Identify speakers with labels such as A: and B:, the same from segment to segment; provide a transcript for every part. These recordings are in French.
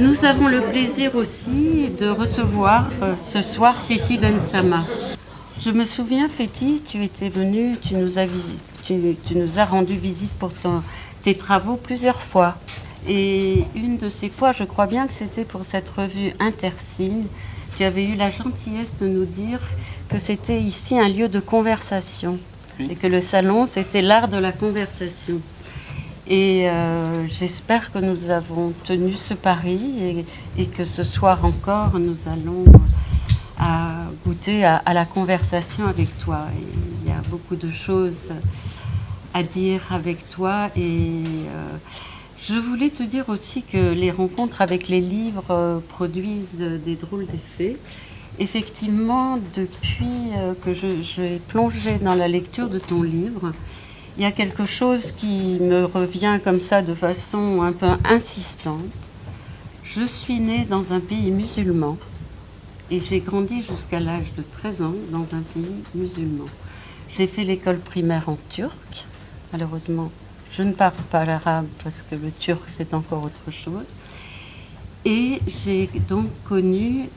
A: Nous avons le plaisir aussi de recevoir ce soir Fethi Bensama. Je me souviens, Fethi, tu étais venue, tu nous as rendu visite pour tes travaux plusieurs fois. Et une de ces fois, je crois bien que c'était pour cette revue Intersigne, tu avais eu la gentillesse de nous dire que c'était ici un lieu de conversation. Oui. Et que le salon, c'était l'art de la conversation. Et j'espère que nous avons tenu ce pari et que ce soir encore, nous allons goûter à la conversation avec toi. Et il y a beaucoup de choses à dire avec toi. Et je voulais te dire aussi que les rencontres avec les livres produisent des drôles d'effets. Effectivement, depuis que j'ai plongé dans la lecture de ton livre, il y a quelque chose qui me revient comme ça de façon un peu insistante. Je suis née dans un pays musulman et j'ai grandi jusqu'à l'âge de 13 ans dans un pays musulman. J'ai fait l'école primaire en turc. Malheureusement, je ne parle pas l'arabe parce que le turc, c'est encore autre chose. Et j'ai donc connu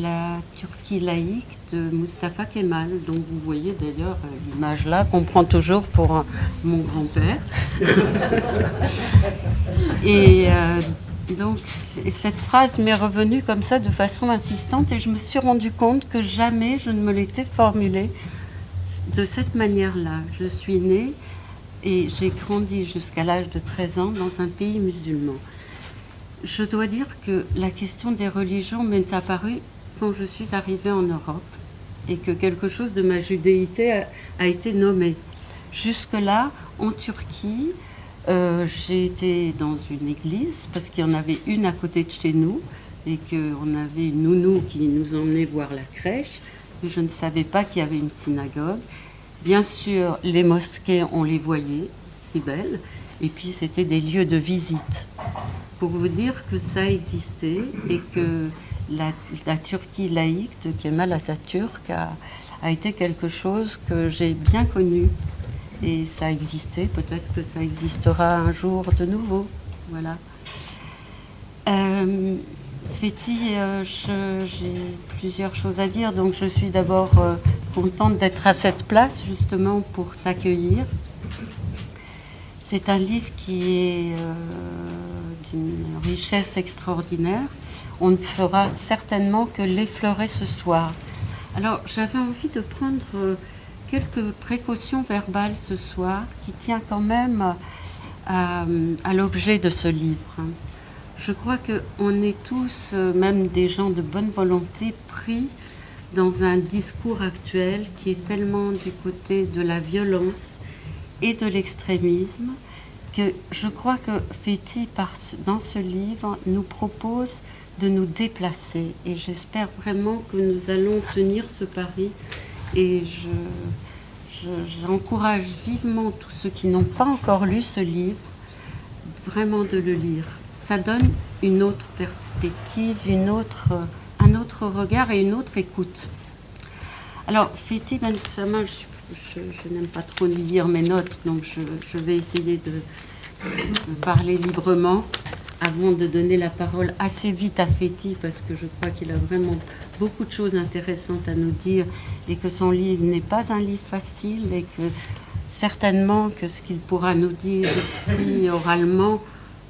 A: la Turquie laïque de Mustafa Kemal, dont vous voyez d'ailleurs l'image là, qu'on prend toujours pour mon grand-père. Et donc cette phrase m'est revenue comme ça de façon insistante et je me suis rendu compte que jamais je ne me l'étais formulée de cette manière-là. Je suis née et j'ai grandi jusqu'à l'âge de 13 ans dans un pays musulman. Je dois dire que la question des religions m'est apparue quand je suis arrivée en Europe et que quelque chose de ma judéité a été nommé. Jusque-là, en Turquie, j'ai été dans une église parce qu'il y en avait une à côté de chez nous et qu'on avait une nounou qui nous emmenait voir la crèche. Mais je ne savais pas qu'il y avait une synagogue. Bien sûr, les mosquées, on les voyait, si belles, et puis c'était des lieux de visite. Pour vous dire que ça existait et que la Turquie laïque de Kemal Atatürk a été quelque chose que j'ai bien connu. Et ça existait, peut-être que ça existera un jour de nouveau. Voilà. Fethi, j'ai plusieurs choses à dire. Donc je suis d'abord contente d'être à cette place, justement, pour t'accueillir. C'est un livre qui est d'une richesse extraordinaire. On ne fera certainement que l'effleurer ce soir. Alors, j'avais envie de prendre quelques précautions verbales ce soir, qui tient quand même à l'objet de ce livre. Je crois qu'on est tous, même des gens de bonne volonté, pris dans un discours actuel qui est tellement du côté de la violence et de l'extrémisme, que je crois que Fethi, dans ce livre, nous propose de nous déplacer. Et j'espère vraiment que nous allons tenir ce pari. Et j'encourage vivement tous ceux qui n'ont pas encore lu ce livre, vraiment de le lire. Ça donne une autre perspective, un autre regard et une autre écoute. Alors, Fethi Bensama, je n'aime pas trop lire mes notes, donc je vais essayer de parler librement avant de donner la parole assez vite à Fethi, parce que je crois qu'il a vraiment beaucoup de choses intéressantes à nous dire et que son livre n'est pas un livre facile et que certainement que ce qu'il pourra nous dire ici oralement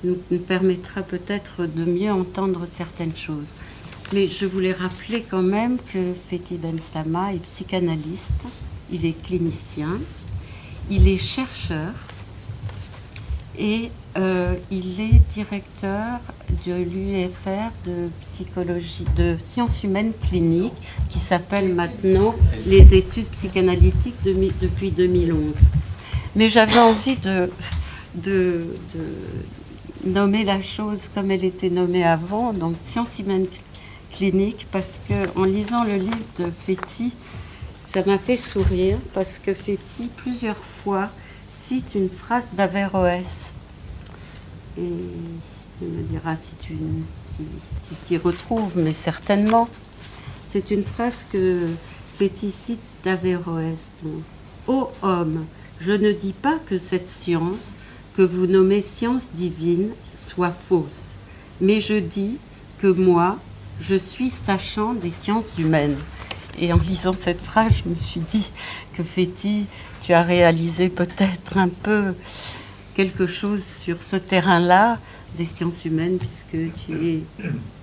A: nous permettra peut-être de mieux entendre certaines choses. Mais je voulais rappeler quand même que Fethi Bensama est psychanalyste, il est clinicien, il est chercheur et il est directeur de l'UFR de psychologie, de sciences humaines cliniques, qui s'appelle maintenant les études psychanalytiques depuis 2011. Mais j'avais envie de nommer la chose comme elle était nommée avant, donc sciences humaines cliniques, parce qu'en lisant le livre de Fethi, ça m'a fait sourire, parce que Fethi, plusieurs fois, cite une phrase d'Averroès. Et tu me diras si tu t'y retrouves, mais certainement. C'est une phrase que Fethi cite d'Averroès. Ô homme, je ne dis pas que cette science, que vous nommez science divine, soit fausse, mais je dis que moi, je suis sachant des sciences humaines. Et en lisant cette phrase, je me suis dit que Féti, tu as réalisé peut-être un peu quelque chose sur ce terrain-là des sciences humaines, puisque tu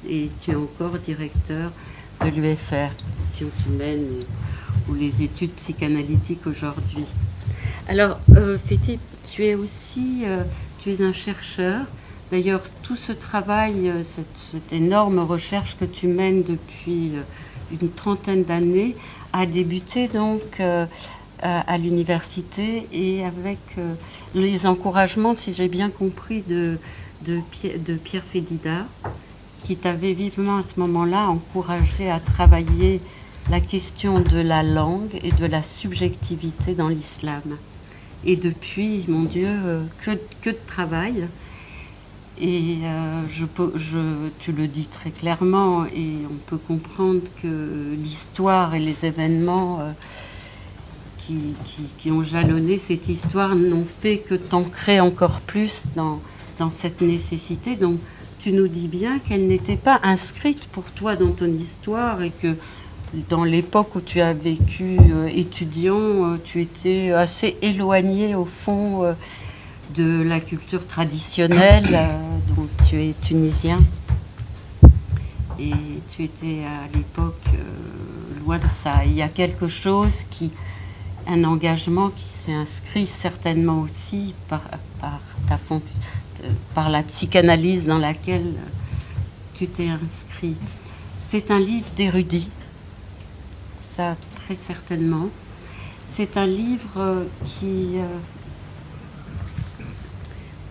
A: es encore directeur de l'UFR, sciences humaines ou les études psychanalytiques aujourd'hui. Alors, Féti, tu es aussi tu es un chercheur. D'ailleurs, tout ce travail, cette énorme recherche que tu mènes depuis une trentaine d'années, a débuté donc à l'université et avec les encouragements, si j'ai bien compris, de Pierre Fédida, qui t'avait vivement à ce moment-là encouragé à travailler la question de la langue et de la subjectivité dans l'islam. Et depuis, mon Dieu, que de travail. Et tu le dis très clairement, et on peut comprendre que l'histoire et les événements qui ont jalonné cette histoire n'ont fait que t'ancrer encore plus dans cette nécessité. Donc tu nous dis bien qu'elle n'était pas inscrite pour toi dans ton histoire et que dans l'époque où tu as vécu étudiant, tu étais assez éloigné au fond de la culture traditionnelle, dont tu es tunisien. Et tu étais à l'époque loin de ça. Il y a quelque chose un engagement qui s'est inscrit certainement aussi par la psychanalyse dans laquelle tu t'es inscrit. C'est un livre d'érudit, ça très certainement. C'est un livre qui,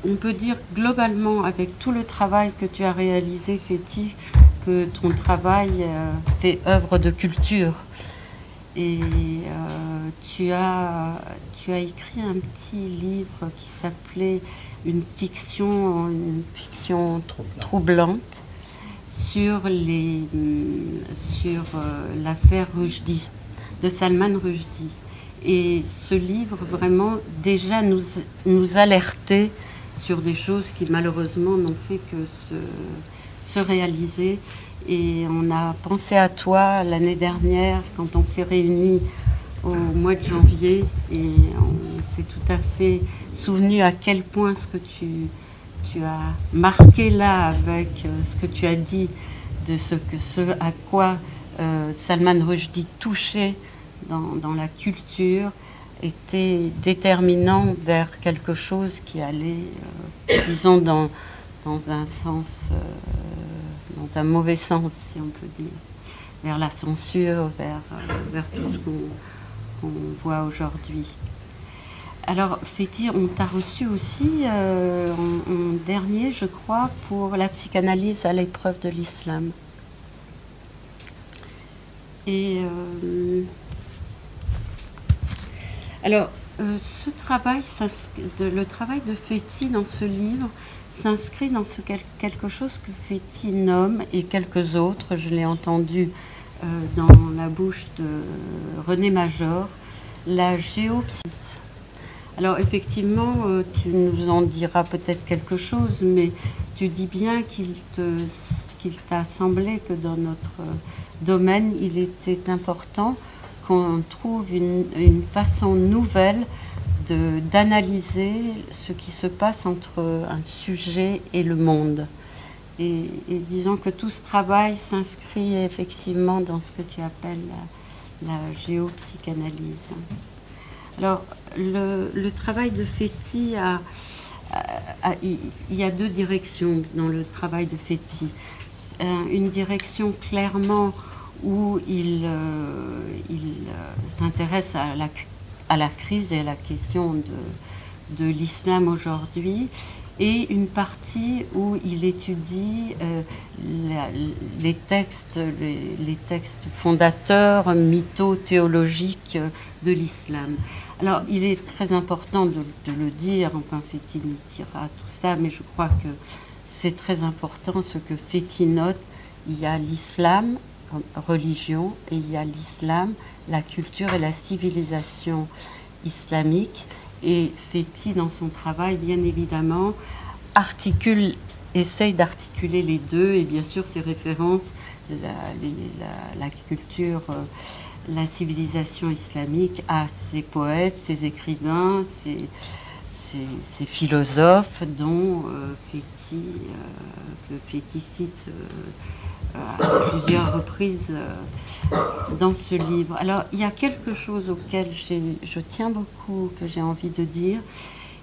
A: on peut dire globalement, avec tout le travail que tu as réalisé, Féti, que ton travail fait œuvre de culture. Et tu as écrit un petit livre qui s'appelait une fiction troublante sur l'affaire Rushdie, de Salman Rushdie. Et ce livre vraiment déjà nous alertait sur des choses qui malheureusement n'ont fait que se réaliser. Et on a pensé à toi l'année dernière quand on s'est réunis au mois de janvier, et on s'est tout à fait souvenu à quel point ce que tu as marqué là avec ce que tu as dit de ce à quoi Salman Rushdie touchait dans la culture était déterminant vers quelque chose qui allait, disons, dans un sens, dans un mauvais sens, si on peut dire, vers la censure, vers tout ce qu'on voit aujourd'hui. Alors, Féti, on t'a reçu aussi en dernier, je crois, pour la psychanalyse à l'épreuve de l'islam. Et alors, le travail de Féti dans ce livre s'inscrit dans quelque chose que Féti nomme, et quelques autres, je l'ai entendu dans la bouche de René Major, la géopsychie. Alors effectivement, tu nous en diras peut-être quelque chose, mais tu dis bien qu'il t'a semblé que dans notre domaine, il était important qu'on trouve une façon nouvelle d'analyser ce qui se passe entre un sujet et le monde. Et disons que tout ce travail s'inscrit effectivement dans ce que tu appelles la géopsychanalyse. Alors, le travail de Féti il y a deux directions dans le travail de Féti. Une direction clairement où il s'intéresse à la crise et à la question de l'islam aujourd'hui, et une partie où il étudie les textes fondateurs, mytho-théologiques de l'islam. Alors, il est très important de le dire, enfin, Féti nous dira tout ça, mais je crois que c'est très important ce que Féti note. Il y a l'islam comme religion, et il y a l'islam, la culture et la civilisation islamique. Et Féti, dans son travail, bien évidemment, articule essaye d'articuler les deux, et bien sûr ces références, la culture, la civilisation islamique a ses poètes, ses écrivains, ses philosophes, dont Féti cite à plusieurs reprises dans ce livre. Alors, il y a quelque chose auquel je tiens beaucoup, que j'ai envie de dire.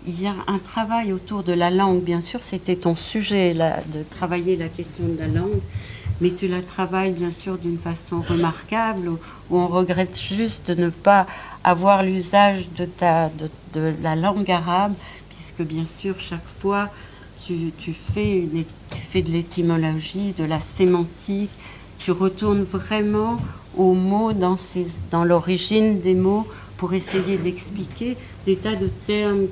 A: Il y a un travail autour de la langue, bien sûr, c'était ton sujet, là, de travailler la question de la langue, mais tu la travailles, bien sûr, d'une façon remarquable, où on regrette juste de ne pas avoir l'usage de la langue arabe, puisque, bien sûr, chaque fois, tu fais de l'étymologie, de la sémantique, tu retournes vraiment aux mots, dans l'origine des mots, pour essayer d'expliquer des tas de termes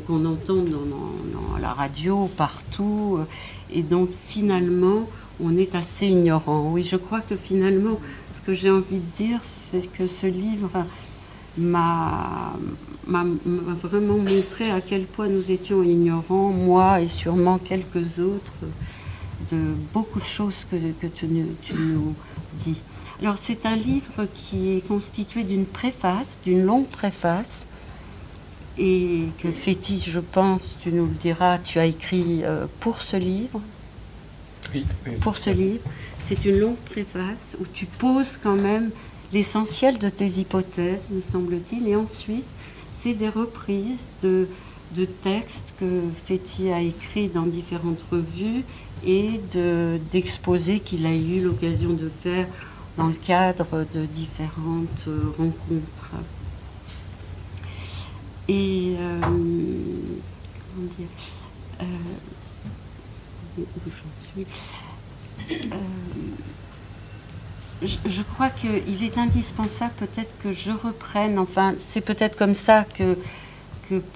A: qu'on entend dans la radio, partout, et dont finalement on est assez ignorant. Oui, je crois que finalement, ce que j'ai envie de dire, c'est que ce livre m'a vraiment montré à quel point nous étions ignorants, moi et sûrement quelques autres, de beaucoup de choses que tu nous dis. Alors c'est un livre qui est constitué d'une préface, d'une longue préface, et que Féti, je pense, tu nous le diras, tu as écrit pour ce livre.
B: Oui.
A: Pour ce livre, c'est une longue préface où tu poses quand même l'essentiel de tes hypothèses, me semble-t-il, et ensuite c'est des reprises de textes que Féti a écrits dans différentes revues et d'exposés qu'il a eu l'occasion de faire dans le cadre de différentes rencontres. Et comment dire, où j'en suis, je crois qu'il est indispensable peut-être que je reprenne, enfin c'est peut-être comme ça que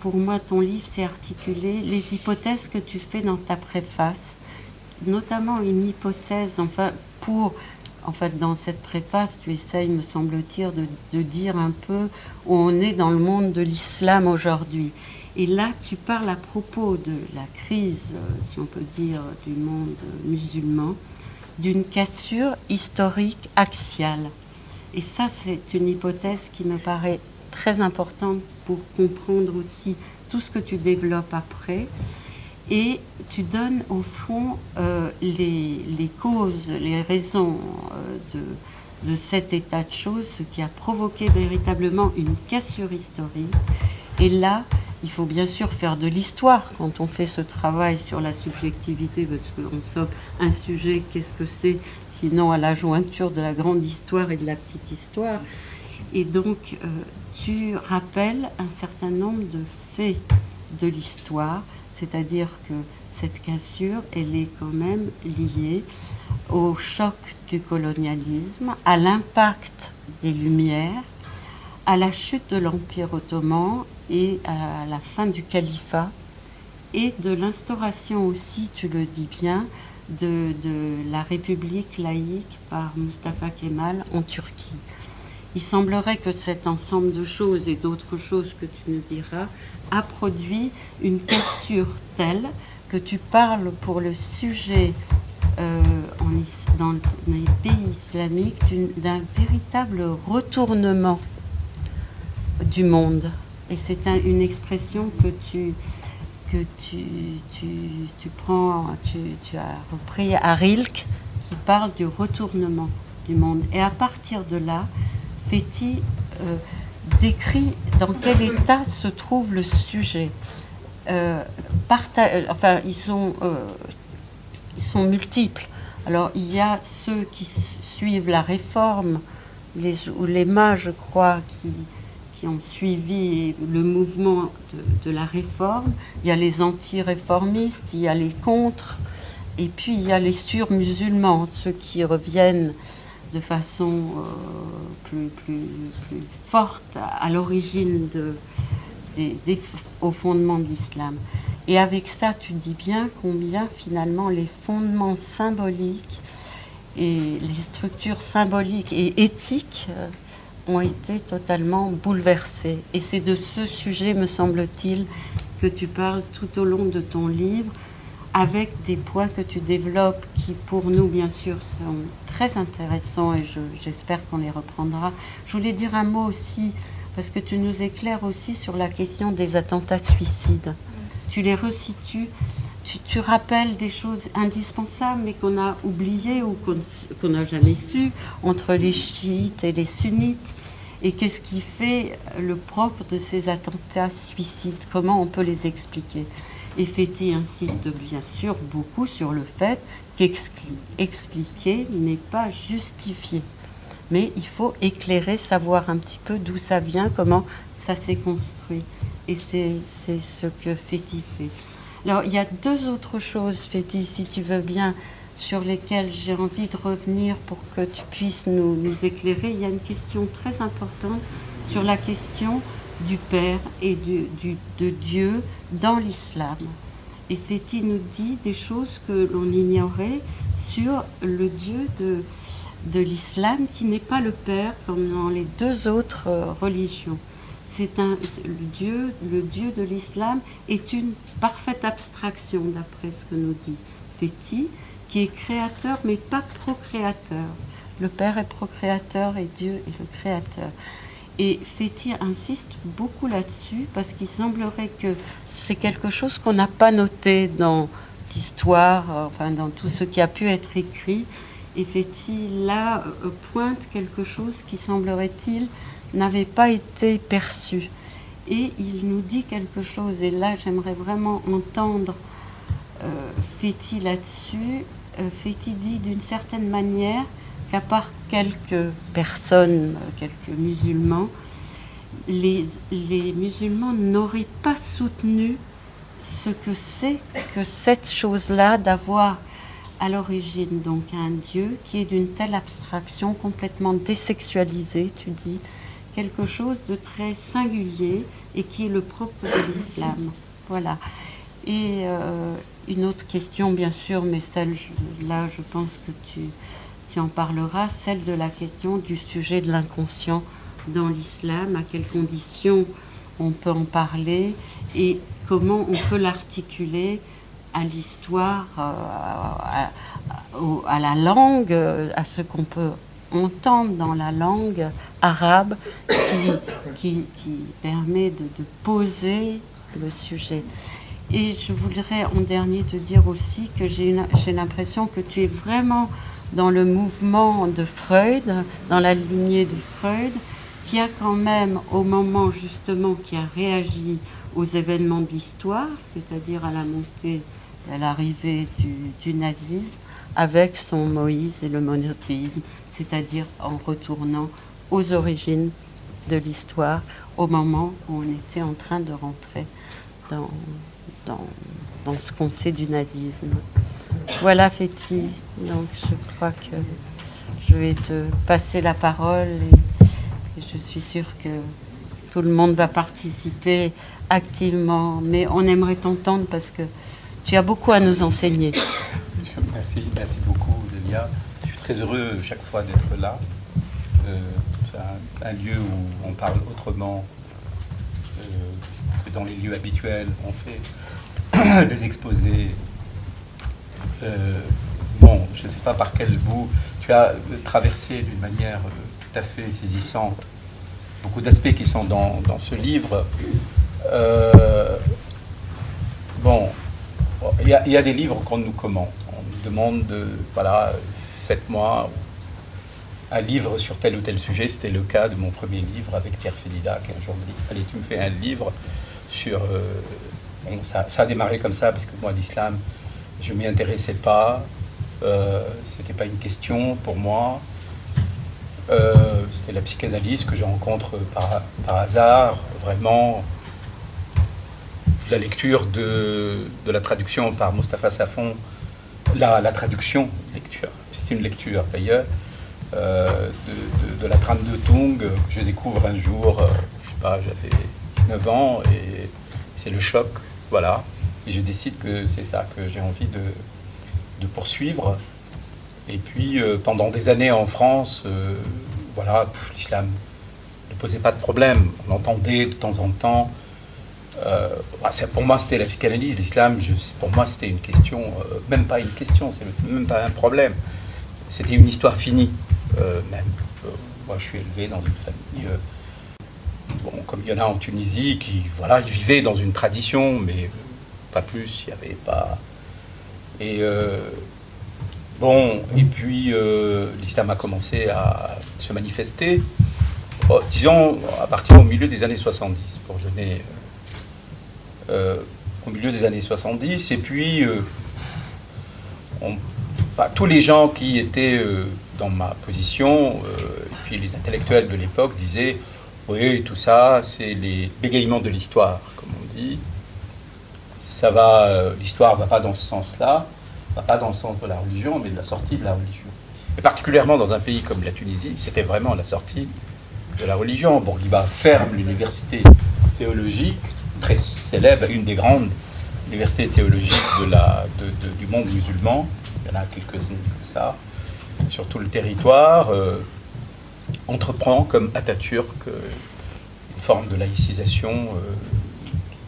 A: pour moi ton livre s'est articulé, les hypothèses que tu fais dans ta préface, notamment une hypothèse, en fait, dans cette préface, tu essayes, me semble-t-il, de dire un peu où on est dans le monde de l'islam aujourd'hui. Et là, tu parles à propos de la crise, si on peut dire, du monde musulman, d'une cassure historique axiale. Et ça, c'est une hypothèse qui me paraît très importante pour comprendre aussi tout ce que tu développes après. Et tu donnes au fond les causes, les raisons de cet état de choses, ce qui a provoqué véritablement une cassure historique. Et là, il faut bien sûr faire de l'histoire quand on fait ce travail sur la subjectivité, parce qu'en somme, un sujet, qu'est-ce que c'est sinon à la jointure de la grande histoire et de la petite histoire. Et donc, tu rappelles un certain nombre de faits de l'histoire, c'est-à-dire que cette cassure, elle est quand même liée au choc du colonialisme, à l'impact des Lumières, à la chute de l'Empire ottoman et à la fin du califat, et de l'instauration aussi, tu le dis bien, de la République laïque par Mustafa Kemal en Turquie. Il semblerait que cet ensemble de choses et d'autres choses que tu nous diras a produit une cassure telle que tu parles pour le sujet dans les pays islamiques d'un véritable retournement du monde. Et c'est une expression que tu prends, tu as repris à Rilke, qui parle du retournement du monde. Et à partir de là, Féti décrit dans quel état se trouve le sujet. Enfin, ils sont multiples. Alors, il y a ceux qui suivent la réforme, ou les mages, je crois, qui ont suivi le mouvement de la réforme. Il y a les anti-réformistes, il y a les contre, et puis il y a les sur-musulmans, ceux qui reviennent de façon plus forte à l'origine au fondement de l'islam. Et avec ça, tu dis bien combien finalement les fondements symboliques et les structures symboliques et éthiques ont été totalement bouleversés. Et c'est de ce sujet, me semble-t-il, que tu parles tout au long de ton livre, avec des points que tu développes qui, pour nous, bien sûr, sont très intéressants et j'espère qu'on les reprendra. Je voulais dire un mot aussi, parce que tu nous éclaires aussi sur la question des attentats suicides. Tu les resitues, tu rappelles des choses indispensables, mais qu'on a oubliées ou qu'on n'a jamais su, entre les chiites et les sunnites. Et qu'est-ce qui fait le propre de ces attentats suicides? Comment on peut les expliquer? Et Fethi insiste bien sûr beaucoup sur le fait qu'expliquer n'est pas justifier. Mais il faut éclairer, savoir un petit peu d'où ça vient, comment ça s'est construit. Et c'est ce que Fethi fait. Alors, il y a deux autres choses, Fethi, si tu veux bien, sur lesquelles j'ai envie de revenir pour que tu puisses nous éclairer. Il y a une question très importante sur la question du Père et de Dieu dans l'islam. Et Fethi nous dit des choses que l'on ignorait sur le Dieu de l'islam, qui n'est pas le Père comme dans les deux autres religions. Le Dieu de l'islam est une parfaite abstraction, d'après ce que nous dit Fethi, qui est créateur mais pas procréateur. Le Père est procréateur et Dieu est le créateur. Et Fethi insiste beaucoup là-dessus parce qu'il semblerait que c'est quelque chose qu'on n'a pas noté dans l'histoire, enfin dans tout ce qui a pu être écrit. Et Fethi là pointe quelque chose qui, semblerait-il, n'avait pas été perçu. Et il nous dit quelque chose, et là j'aimerais vraiment entendre Fethi là-dessus. Fethi dit d'une certaine manière qu'à part quelques personnes, quelques musulmans, les musulmans n'auraient pas soutenu ce que c'est que cette chose-là d'avoir à l'origine donc un Dieu qui est d'une telle abstraction complètement désexualisée, tu dis, quelque chose de très singulier et qui est le propre de l'islam. Voilà. Et une autre question, bien sûr, mais celle-là, je pense que tu en parleras, celle de la question du sujet de l'inconscient dans l'islam, à quelles conditions on peut en parler et comment on peut l'articuler à l'histoire, à la langue, à ce qu'on peut entendre dans la langue arabe qui permet de poser le sujet. Et je voudrais en dernier te dire aussi que j'ai l'impression que tu es vraiment dans le mouvement de Freud, dans la lignée de Freud, qui a quand même, au moment justement qui a réagi aux événements de l'histoire, c'est-à-dire à la montée, à l'arrivée du nazisme, avec son Moïse et le monothéisme, c'est-à-dire en retournant aux origines de l'histoire, au moment où on était en train de rentrer dans ce qu'on sait du nazisme. Voilà, Fethi. Donc, je crois que je vais te passer la parole et je suis sûre que tout le monde va participer activement. Mais on aimerait t'entendre parce que tu as beaucoup à nous enseigner.
B: Merci beaucoup, Delia. Je suis très heureux chaque fois d'être là. C'est un lieu où on parle autrement que dans les lieux habituels. On fait des exposés. Bon, je ne sais pas par quel bout. Tu as traversé d'une manière tout à fait saisissante beaucoup d'aspects qui sont dans ce livre. Bon, il y a des livres qu'on nous commande. On nous demande de, voilà, faites-moi un livre sur tel ou tel sujet. C'était le cas de mon premier livre avec Pierre Fédida, qui un jour me dit, allez, tu me fais un livre sur... bon, ça a démarré comme ça, parce que moi, l'islam, je ne m'y intéressais pas. C'était pas une question pour moi. C'était la psychanalyse que je rencontre par hasard, vraiment. La lecture de la traduction par Mustapha Safon, la traduction, lecture, c'est une lecture d'ailleurs, de la trame de Tung, que je découvre un jour, je sais pas, j'avais 19 ans, et c'est le choc, voilà. Et je décide que c'est ça que j'ai envie de poursuivre. Et puis, pendant des années en France, voilà, l'islam ne posait pas de problème. On entendait de temps en temps Pour moi, c'était la psychanalyse, l'islam, pour moi, c'était une question, même pas une question, c'est même pas un problème. C'était une histoire finie, même. Moi, je suis élevé dans une famille, comme il y en a en Tunisie, qui, voilà, ils vivaient dans une tradition, mais pas plus, il n'y avait pas... Et puis l'islam a commencé à se manifester, disons, à partir au milieu des années 70, pour donner... au milieu des années 70, et puis tous les gens qui étaient dans ma position, et puis les intellectuels de l'époque disaient « Oui, tout ça, c'est les bégayements de l'histoire, comme on dit. Ça va, l'histoire ne va pas dans ce sens-là, va pas dans le sens de la religion, mais de la sortie de la religion. » Et particulièrement dans un pays comme la Tunisie, c'était vraiment la sortie de la religion. Bourguiba ferme l'université théologique, très célèbre, une des grandes universités théologiques du monde musulman. Il y en a quelques-unes comme ça, sur tout le territoire. Entreprend comme Atatürk une forme de laïcisation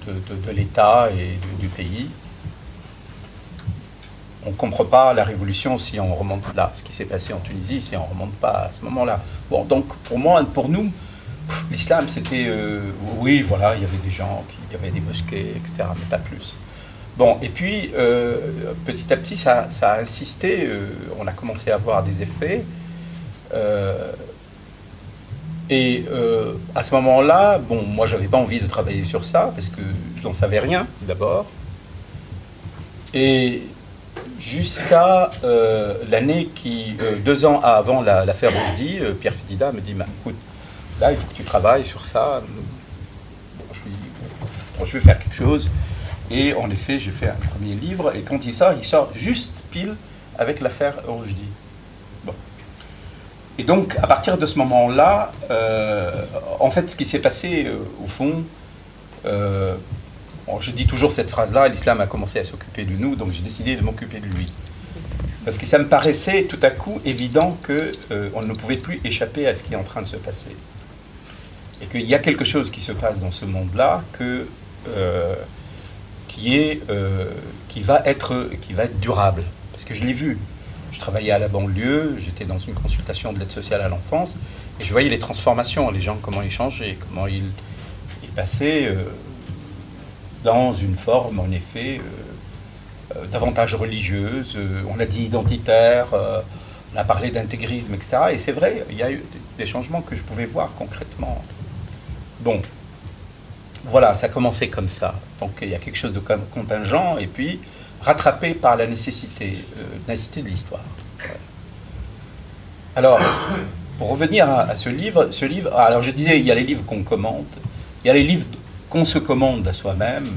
B: de l'État et du pays. On ne comprend pas la révolution si on remonte là, ce qui s'est passé en Tunisie, si on ne remonte pas à ce moment-là. Bon, donc pour nous, l'islam, c'était... oui, voilà, il y avait des gens, il y avait des mosquées, etc., mais pas plus. Bon, et puis, petit à petit, ça a insisté, on a commencé à voir des effets. À ce moment-là, moi, j'avais pas envie de travailler sur ça, parce que j'en savais rien, d'abord. Et jusqu'à l'année 2 ans avant l'affaire Rochdi, Pierre Fedida me dit, écoute, là, il faut que tu travailles sur ça. Je vais faire quelque chose. Et en effet, j'ai fait un premier livre. Et quand il sort juste pile avec l'affaire Rochdi. Bon. Et donc, à partir de ce moment-là, en fait, ce qui s'est passé, au fond, je dis toujours cette phrase-là, l'islam a commencé à s'occuper de nous, donc j'ai décidé de m'occuper de lui. Parce que ça me paraissait tout à coup évident qu'on ne pouvait plus échapper à ce qui est en train de se passer. Et qu'il y a quelque chose qui se passe dans ce monde-là qui va être durable. Parce que je l'ai vu. Je travaillais à la banlieue, j'étais dans une consultation de l'aide sociale à l'enfance, et je voyais les transformations, les gens, comment ils changeaient, comment ils passaient dans une forme, en effet, davantage religieuse. On a dit identitaire, on a parlé d'intégrisme, etc. Et c'est vrai, il y a eu des changements que je pouvais voir concrètement. Bon, voilà, ça a commencé comme ça. Donc il y a quelque chose de contingent, et puis rattrapé par la nécessité de l'histoire. Alors, pour revenir à ce livre, alors je disais, il y a les livres qu'on commente, il y a les livres qu'on se commande à soi-même.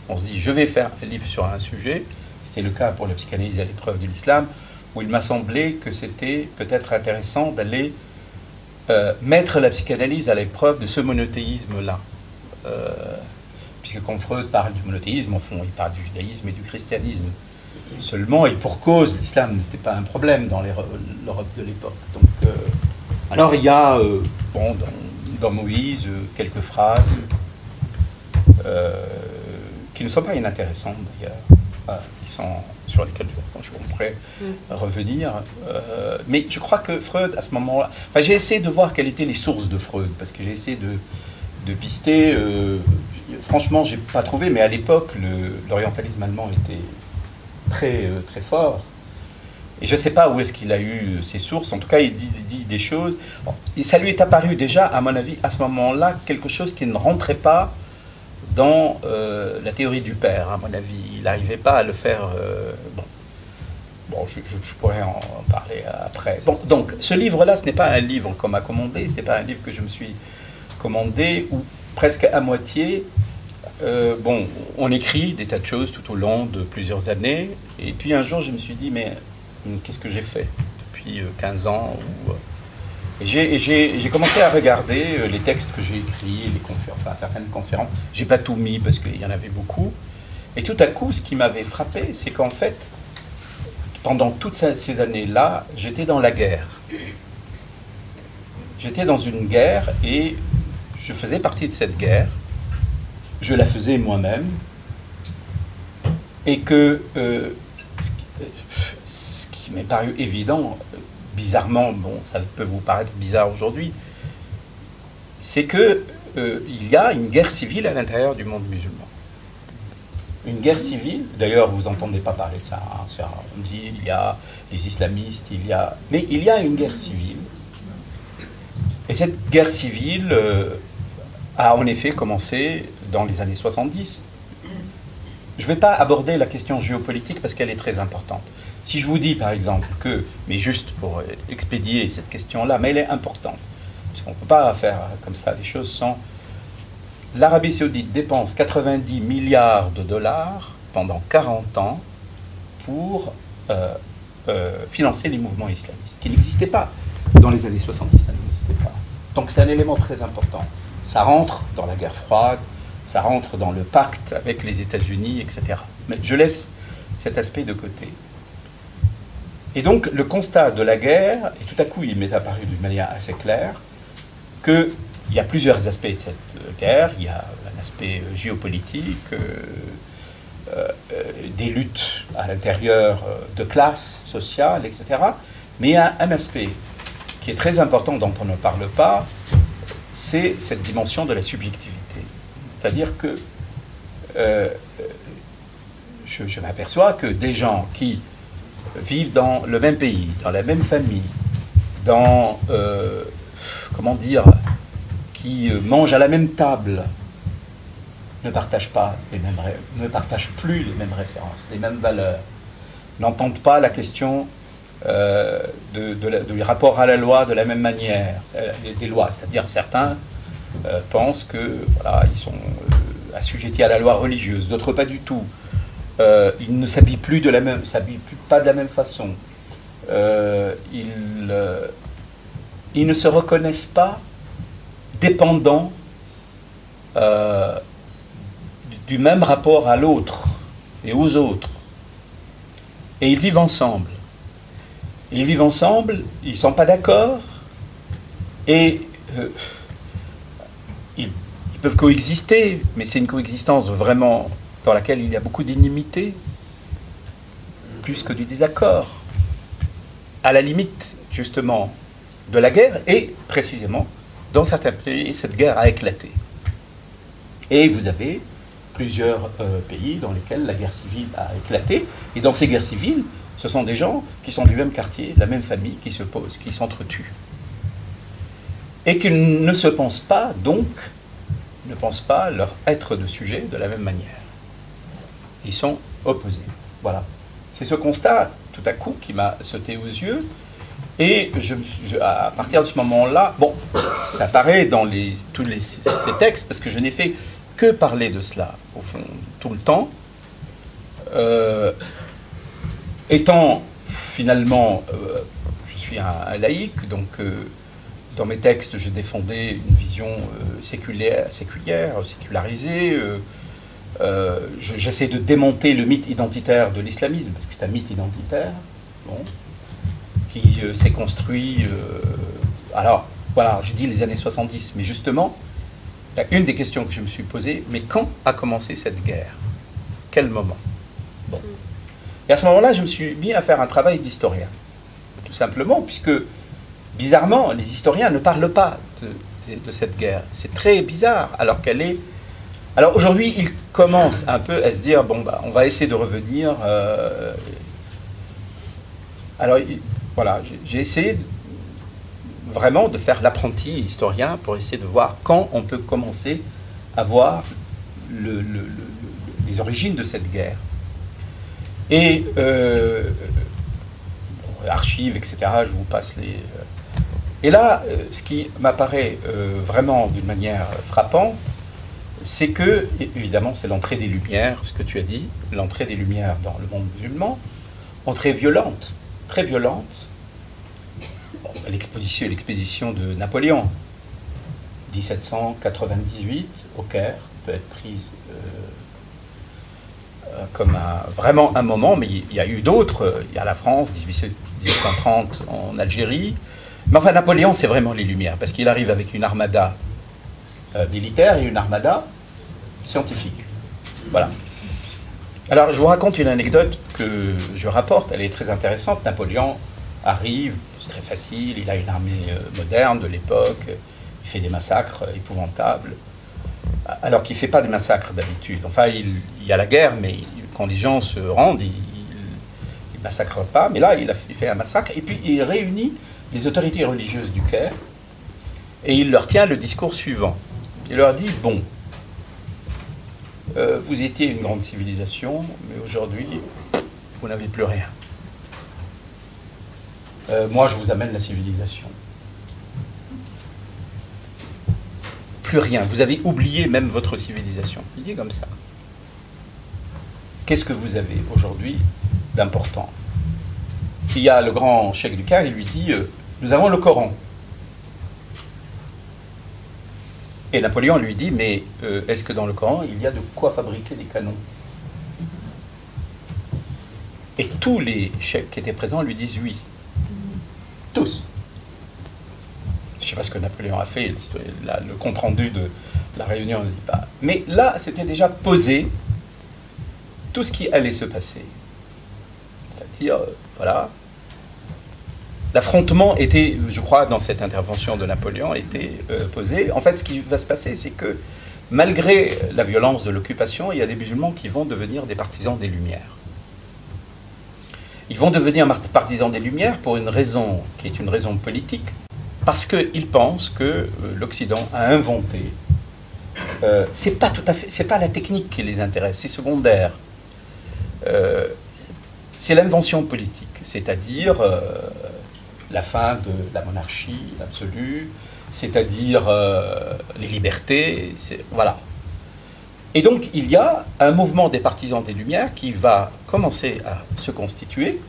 B: On se dit, je vais faire un livre sur un sujet. C'est le cas pour la psychanalyse à l'épreuve de l'islam, où il m'a semblé que c'était peut-être intéressant d'aller mettre la psychanalyse à l'épreuve de ce monothéisme-là. Puisque quand Freud parle du monothéisme, au fond, il parle du judaïsme et du christianisme seulement, et pour cause, l'islam n'était pas un problème dans l'Europe de l'époque. Donc, alors il y a, dans Moïse, quelques phrases qui ne sont pas inintéressantes d'ailleurs, sur lesquelles je pourrais revenir. Mais je crois que Freud, à ce moment-là... j'ai essayé de voir quelles étaient les sources de Freud, parce que j'ai essayé de pister. Franchement, j'ai pas trouvé, mais à l'époque, l'orientalisme allemand était très, très fort. Et je ne sais pas où est-ce qu'il a eu ses sources. En tout cas, il dit des choses. Et ça lui est apparu déjà, à mon avis, à ce moment-là, quelque chose qui ne rentrait pas dans la théorie du père, à mon avis. Il n'arrivait pas à le faire... je pourrais en parler après. Bon, donc, ce livre-là, ce n'est pas un livre qu'on m'a commandé, ce n'est pas un livre que je me suis commandé, ou presque à moitié. On écrit des tas de choses tout au long de plusieurs années, et puis un jour, je me suis dit, mais qu'est-ce que j'ai fait depuis 15 ans Et j'ai commencé à regarder les textes que j'ai écrits, certaines conférences. J'ai pas tout mis parce qu'il y en avait beaucoup. Et tout à coup, ce qui m'avait frappé, c'est qu'en fait, pendant toutes ces années-là, j'étais dans la guerre. J'étais dans une guerre et je faisais partie de cette guerre. je la faisais moi-même, et que ce qui m'est paru évident, bizarrement, bon, ça peut vous paraître bizarre aujourd'hui, c'est que il y a une guerre civile à l'intérieur du monde musulman. Une guerre civile, d'ailleurs vous n'entendez pas parler de ça, hein, on dit il y a les islamistes, mais il y a une guerre civile. Et cette guerre civile a en effet commencé dans les années 70. Je ne vais pas aborder la question géopolitique parce qu'elle est très importante. Si je vous dis par exemple que, mais juste pour expédier cette question-là, mais elle est importante, parce qu'on ne peut pas faire comme ça les choses sans... L'Arabie Saoudite dépense 90 milliards de dollars pendant 40 ans pour financer les mouvements islamistes, qui n'existaient pas dans les années 70, ça n'existait pas. Donc c'est un élément très important. Ça rentre dans la guerre froide, ça rentre dans le pacte avec les États-Unis, etc. Mais je laisse cet aspect de côté. Et donc le constat de la guerre, et tout à coup il m'est apparu d'une manière assez claire, qu'il y a plusieurs aspects de cette guerre. Il y a un aspect géopolitique, des luttes à l'intérieur de classes sociales, etc. Mais il y a un aspect qui est très important, dont on ne parle pas, c'est cette dimension de la subjectivité. C'est-à-dire que je m'aperçois que des gens qui vivent dans le même pays, dans la même famille, dans, comment dire, qui mangent à la même table, ne partagent plus les mêmes références, les mêmes valeurs, n'entendent pas la question du rapport à la loi de la même manière, des lois. C'est-à-dire certains pensent que voilà, ils sont assujettis à la loi religieuse, d'autres pas du tout. Ils ne s'habillent plus pas de la même façon. Ils ne se reconnaissent pas dépendants du même rapport à l'autre et aux autres. Et ils vivent ensemble. Ils vivent ensemble, ils ne sont pas d'accord, et ils peuvent coexister, mais c'est une coexistence vraiment dans laquelle il y a beaucoup d'inimité, plus que du désaccord, à la limite, justement, de la guerre, et précisément, dans certains pays, cette guerre a éclaté. Et vous avez plusieurs pays dans lesquels la guerre civile a éclaté, et dans ces guerres civiles, ce sont des gens qui sont du même quartier, de la même famille, qui se posent, qui s'entretuent. Et qui ne se pensent pas, donc, ne pensent pas leur être de sujet de la même manière. Ils sont opposés. Voilà. C'est ce constat, tout à coup, qui m'a sauté aux yeux. Et à partir de ce moment-là, bon, ça apparaît dans tous ces textes, parce que je n'ai fait que parler de cela, au fond, tout le temps. Étant finalement, je suis un laïc, donc dans mes textes, je défendais une vision sécularisée. J'essaie de démonter le mythe identitaire de l'islamisme, parce que c'est un mythe identitaire, bon, qui s'est construit... alors, voilà, j'ai dit les années 70, mais justement, il y a une des questions que je me suis posée, mais quand a commencé cette guerre? Quel moment? Bon. Et à ce moment-là, je me suis mis à faire un travail d'historien, tout simplement, puisque, bizarrement, les historiens ne parlent pas de cette guerre. C'est très bizarre, alors qu'elle est... Alors aujourd'hui, ils commencent un peu à se dire, bon, bah, on va essayer de revenir... Alors, voilà, j'ai essayé vraiment de faire l'apprenti historien pour essayer de voir quand on peut commencer à voir les origines de cette guerre. Et archives, etc., je vous passe les... Et là, ce qui m'apparaît vraiment d'une manière frappante, c'est que, évidemment, c'est l'entrée des Lumières, ce que tu as dit, l'entrée des Lumières dans le monde musulman, entrée violente, très violente. Bon, l'expédition de Napoléon, 1798, au Caire, peut être prise comme vraiment un moment, mais il y a eu d'autres. Il y a la France, 1830 en Algérie. Mais enfin, Napoléon, c'est vraiment les Lumières, parce qu'il arrive avec une armada militaire et une armada scientifique. Voilà. Alors, je vous raconte une anecdote que je rapporte, elle est très intéressante. Napoléon arrive, c'est très facile, il a une armée moderne de l'époque, il fait des massacres épouvantables, alors qu'il ne fait pas des massacres d'habitude. Enfin, il y a la guerre, mais quand les gens se rendent, il ne massacre pas. Mais là, il fait un massacre, et puis il réunit les autorités religieuses du Caire, et il leur tient le discours suivant. Il leur dit, bon, vous étiez une grande civilisation, mais aujourd'hui, vous n'avez plus rien. Moi, je vous amène la civilisation. Plus rien. Vous avez oublié même votre civilisation. Il dit comme ça. Qu'est-ce que vous avez aujourd'hui d'important? Il y a le grand cheikh du Caire, il lui dit, nous avons le Coran. Et Napoléon lui dit, mais est-ce que dans le Coran, il y a de quoi fabriquer des canons? Et tous les cheikhs qui étaient présents lui disent oui. Tous. Je ne sais pas ce que Napoléon a fait, le compte-rendu de la réunion ne dit pas. Mais là, c'était déjà posé tout ce qui allait se passer. C'est-à-dire, voilà, l'affrontement était, je crois, dans cette intervention de Napoléon, était posé. En fait, ce qui va se passer, c'est que malgré la violence de l'occupation, il y a des musulmans qui vont devenir des partisans des Lumières. Ils vont devenir partisans des Lumières pour une raison qui est une raison politique, parce qu'ils pensent que l'Occident a inventé. C'est pas tout à fait, c'est pas la technique qui les intéresse, c'est secondaire. C'est l'invention politique, c'est-à-dire la fin de la monarchie absolue, c'est-à-dire les libertés, voilà. Et donc il y a un mouvement des partisans des Lumières qui va commencer à se constituer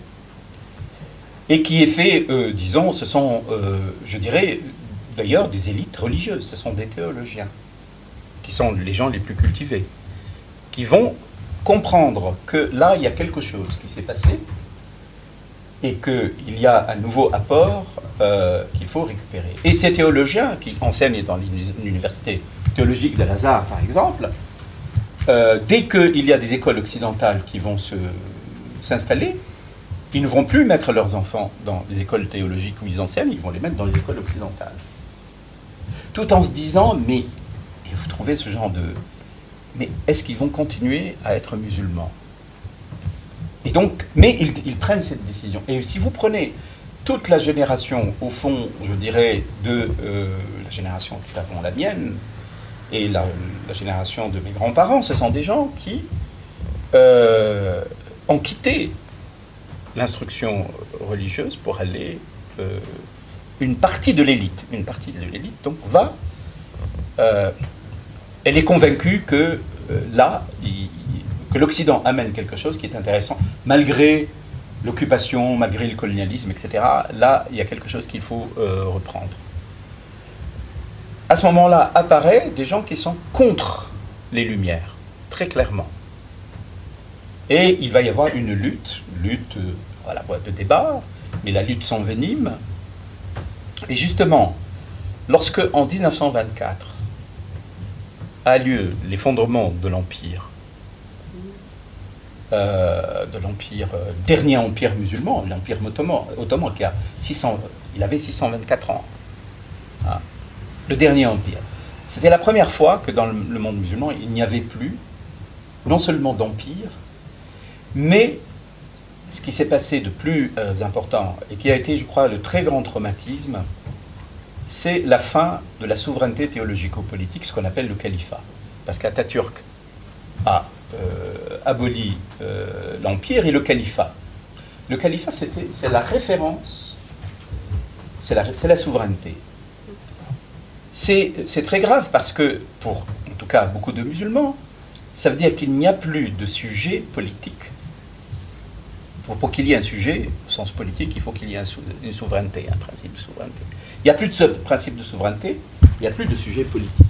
B: et qui est fait, disons, ce sont, je dirais, d'ailleurs des élites religieuses, ce sont des théologiens, qui sont les gens les plus cultivés, qui vont comprendre que là, il y a quelque chose qui s'est passé et qu'il y a un nouveau apport qu'il faut récupérer. Et ces théologiens qui enseignent dans l'université théologique de Lazare, par exemple, dès qu'il y a des écoles occidentales qui vont s'installer, ils ne vont plus mettre leurs enfants dans les écoles théologiques où ils enseignent, ils vont les mettre dans les écoles occidentales. Tout en se disant, mais vous trouvez ce genre de... Mais est-ce qu'ils vont continuer à être musulmans? Et donc, mais ils prennent cette décision. Et si vous prenez toute la génération, au fond, je dirais, de la génération qui est avant la mienne, et la génération de mes grands-parents, ce sont des gens qui ont quitté l'instruction religieuse pour aller... une partie de l'élite, donc va... elle est convaincue que là, que l'Occident amène quelque chose qui est intéressant, malgré l'occupation, malgré le colonialisme, etc. Là, il y a quelque chose qu'il faut reprendre. À ce moment-là, apparaissent des gens qui sont contre les Lumières, très clairement. Et il va y avoir une lutte à la boîte de débat, mais la lutte s'envenime. Et justement, lorsque, en 1924, a lieu l'effondrement de l'Empire, dernier empire musulman, l'Empire ottoman, qui a il avait 624 ans. Hein, le dernier empire. C'était la première fois que dans le monde musulman, il n'y avait plus, non seulement d'empire, mais ce qui s'est passé de plus important, et qui a été, je crois, le très grand traumatisme, c'est la fin de la souveraineté théologico-politique, ce qu'on appelle le califat. Parce qu'Atatürk a aboli l'empire et le califat. Le califat, c'est la référence, c'est la souveraineté. C'est très grave parce que, pour en tout cas beaucoup de musulmans, ça veut dire qu'il n'y a plus de sujet politique. Pour qu'il y ait un sujet, au sens politique, il faut qu'il y ait une souveraineté, un principe de souveraineté. Il n'y a plus de ce principe de souveraineté, il n'y a plus de sujet politique.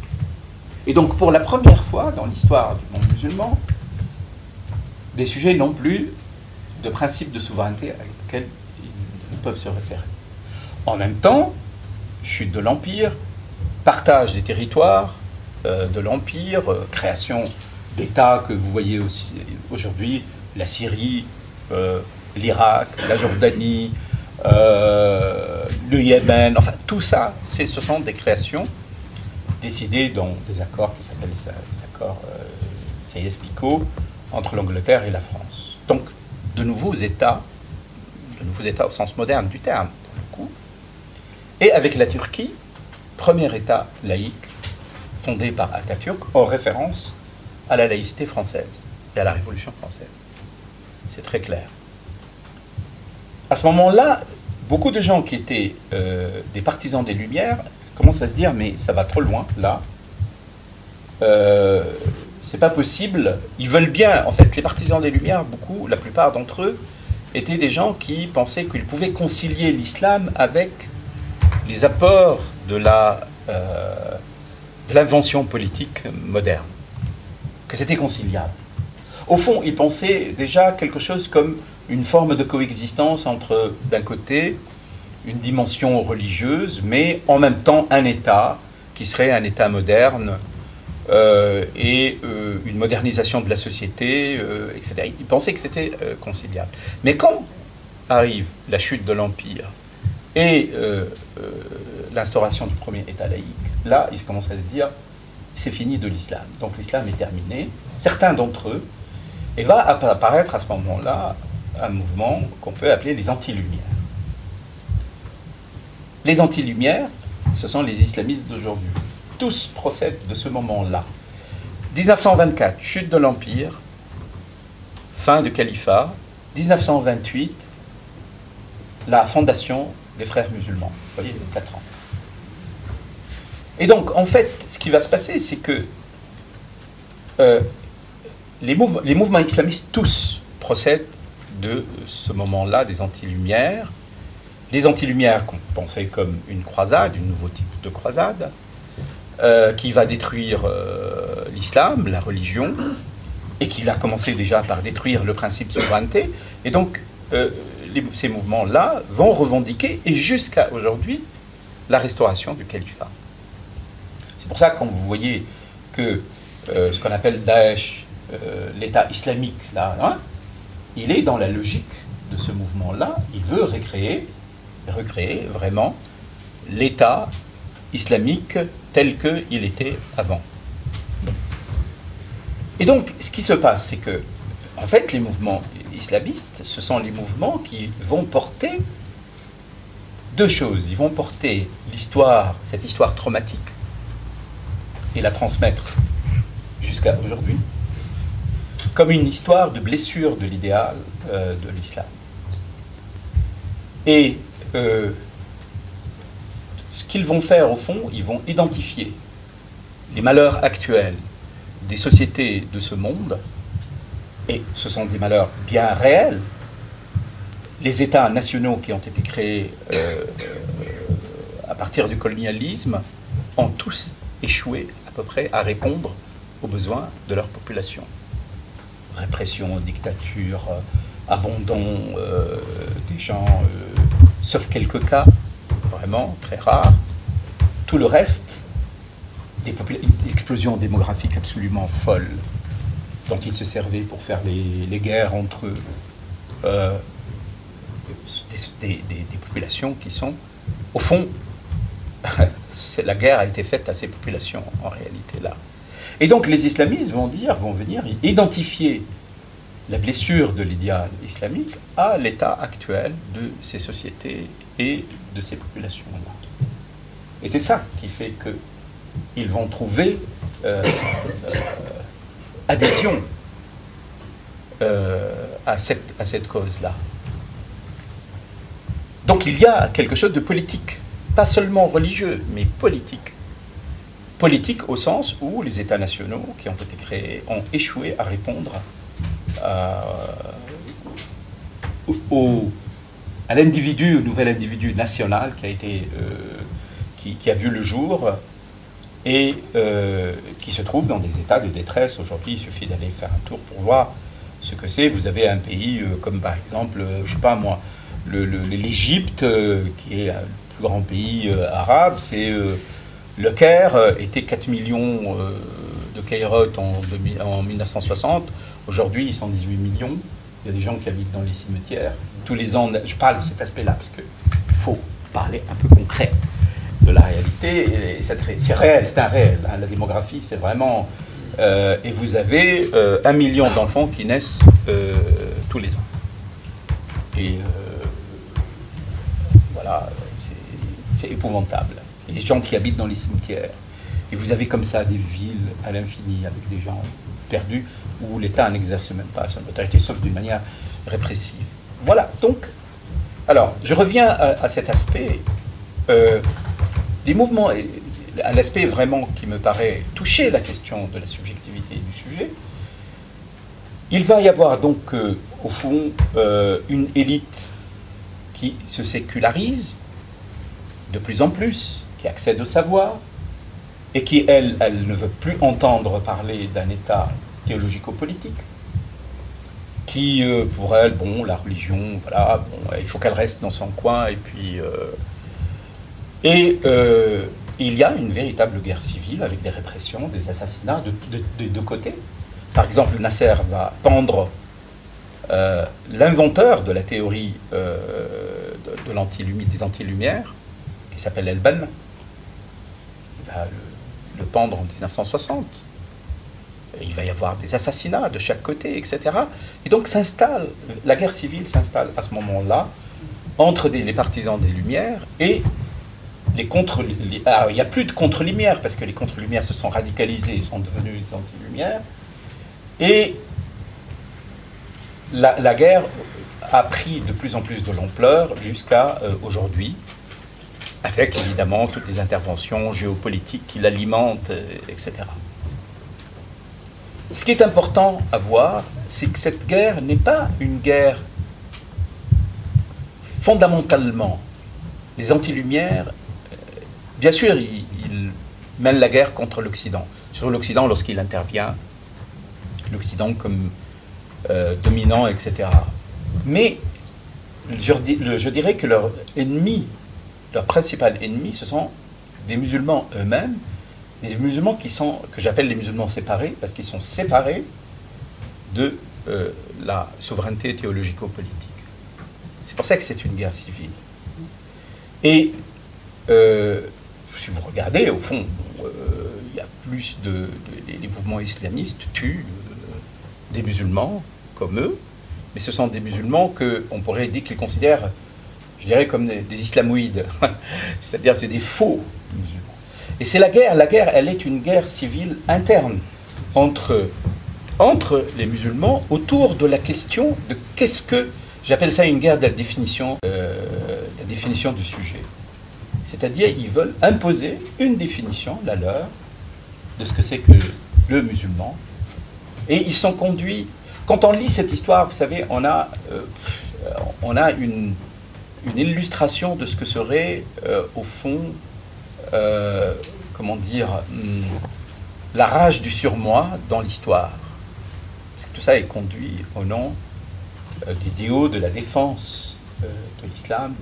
B: Et donc, pour la première fois dans l'histoire du monde musulman, les sujets n'ont plus de principe de souveraineté auquel ils peuvent se référer. En même temps, chute de l'Empire, partage des territoires, de l'Empire, création d'États que vous voyez aussi aujourd'hui, la Syrie, l'Irak, la Jordanie, le Yémen, enfin tout ça, ce sont des créations décidées dans des accords qui s'appellent les accords Sayes-Picot entre l'Angleterre et la France. Donc de nouveaux États au sens moderne du terme, pour le coup, et avec la Turquie, premier État laïque fondé par Atatürk, en référence à la laïcité française et à la Révolution française. C'est très clair. À ce moment-là, beaucoup de gens qui étaient des partisans des Lumières commencent à se dire mais ça va trop loin, là. C'est pas possible. Ils veulent bien, en fait, les partisans des Lumières, beaucoup, la plupart d'entre eux, étaient des gens qui pensaient qu'ils pouvaient concilier l'islam avec les apports de l'invention politique moderne, que c'était conciliable. Au fond, ils pensaient déjà quelque chose comme une forme de coexistence entre, d'un côté, une dimension religieuse, mais en même temps un État qui serait un État moderne et une modernisation de la société, etc. Ils pensaient que c'était conciliable. Mais quand arrive la chute de l'Empire et l'instauration du premier État laïque, là, ils commencent à se dire c'est fini de l'islam. Donc l'islam est terminé. Certains d'entre eux, et va apparaître à ce moment-là un mouvement qu'on peut appeler les anti-lumières. Les anti-lumières, ce sont les islamistes d'aujourd'hui. Tous procèdent de ce moment-là. 1924, chute de l'Empire, fin du califat. 1928, la fondation des frères musulmans. Vous voyez, 4 ans. Et donc, en fait, ce qui va se passer, c'est que les mouvements islamistes, tous, procèdent de ce moment-là des anti-lumières. Les anti-lumières qu'on pensait comme une croisade, un nouveau type de croisade, qui va détruire l'islam, la religion, et qui a commencé déjà par détruire le principe de souveraineté. Et donc, ces mouvements-là vont revendiquer, et jusqu'à aujourd'hui, la restauration du califat. C'est pour ça que quand vous voyez que ce qu'on appelle Daesh, l'État islamique, là, hein, il est dans la logique de ce mouvement-là. Il veut recréer vraiment l'État islamique tel qu'il était avant. Et donc, ce qui se passe, c'est que, en fait, les mouvements islamistes, ce sont les mouvements qui vont porter deux choses. Ils vont porter l'histoire, cette histoire traumatique, et la transmettre jusqu'à aujourd'hui, comme une histoire de blessure de l'idéal de l'islam. Et ce qu'ils vont faire, au fond, ils vont identifier les malheurs actuels des sociétés de ce monde, et ce sont des malheurs bien réels. Les États nationaux qui ont été créés à partir du colonialisme ont tous échoué à peu près à répondre aux besoins de leur population. Répression, dictature, abandon des gens, sauf quelques cas, vraiment très rares. Tout le reste, une explosion démographique absolument folle, dont ils se servaient pour faire les guerres entre eux, des populations qui sont, au fond, la guerre a été faite à ces populations, en réalité, là. Et donc les islamistes vont venir identifier la blessure de l'idéal islamique à l'état actuel de ces sociétés et de ces populations-là. Et c'est ça qui fait qu'ils vont trouver adhésion à cette cause-là. Donc il y a quelque chose de politique, pas seulement religieux, mais politique. Politique au sens où les États nationaux qui ont été créés ont échoué à répondre à l'individu, au nouvel individu national qui a vu le jour et qui se trouve dans des états de détresse. Aujourd'hui, il suffit d'aller faire un tour pour voir ce que c'est. Vous avez un pays comme par exemple, je ne sais pas moi, l'Égypte, qui est le plus grand pays arabe, c'est Le Caire était 4 millions de Kairotes en 1960. Aujourd'hui, ils sont 18 millions. Il y a des gens qui habitent dans les cimetières. Tous les ans, je parle de cet aspect-là, parce qu'il faut parler un peu concret de la réalité. C'est réel, c'est un réel. Hein, la démographie, c'est vraiment... et vous avez 1 million d'enfants qui naissent tous les ans. Et voilà, c'est épouvantable. Les gens qui habitent dans les cimetières. Et vous avez comme ça des villes à l'infini avec des gens perdus où l'État n'exerce même pas son autorité, sauf d'une manière répressive. Voilà, donc, alors, je reviens à cet aspect des mouvements, à l'aspect vraiment qui me paraît toucher la question de la subjectivité du sujet. Il va y avoir donc, au fond, une élite qui se sécularise de plus en plus, qui accède au savoir, et qui, elle ne veut plus entendre parler d'un État théologico-politique, qui, pour elle, bon, la religion, voilà, bon, il faut qu'elle reste dans son coin, et puis... il y a une véritable guerre civile, avec des répressions, des assassinats de deux côtés. Par exemple, Nasser va pendre l'inventeur de la théorie des anti-lumières, qui s'appelle Elban. Il va le pendre en 1960. Et il va y avoir des assassinats de chaque côté, etc. Et donc la guerre civile s'installe à ce moment-là entre les partisans des Lumières et les alors, il n'y a plus de contre-lumières, parce que les contre-lumières se sont radicalisés, ils sont devenus des anti-lumières. Et la guerre a pris de plus en plus de l'ampleur jusqu'à aujourd'hui, avec évidemment toutes les interventions géopolitiques qui l'alimentent, etc. Ce qui est important à voir, c'est que cette guerre n'est pas une guerre fondamentalement. Les anti-lumières, bien sûr, ils mènent la guerre contre l'Occident. Sur l'Occident, lorsqu'il intervient, l'Occident comme dominant, etc. Mais je dirais que leur ennemi, leur principal ennemi, ce sont des musulmans eux-mêmes, des musulmans que j'appelle les musulmans séparés, parce qu'ils sont séparés de la souveraineté théologico-politique. C'est pour ça que c'est une guerre civile. Et si vous regardez, au fond, il y a plus les mouvements islamistes tuent des musulmans comme eux, mais ce sont des musulmans qu'on pourrait dire qu'ils considèrent, je dirais, comme des islamoïdes. C'est-à-dire, c'est des faux musulmans. Et c'est la guerre, elle est une guerre civile interne entre les musulmans autour de la question de qu'est-ce que, j'appelle ça une guerre de la définition du sujet. C'est-à-dire, ils veulent imposer une définition, la leur, de ce que c'est que le musulman. Et ils sont conduits... Quand on lit cette histoire, vous savez, on a une illustration de ce que serait, au fond, comment dire, la rage du surmoi dans l'histoire. Parce que tout ça est conduit au nom d'idéaux de la défense de l'islam,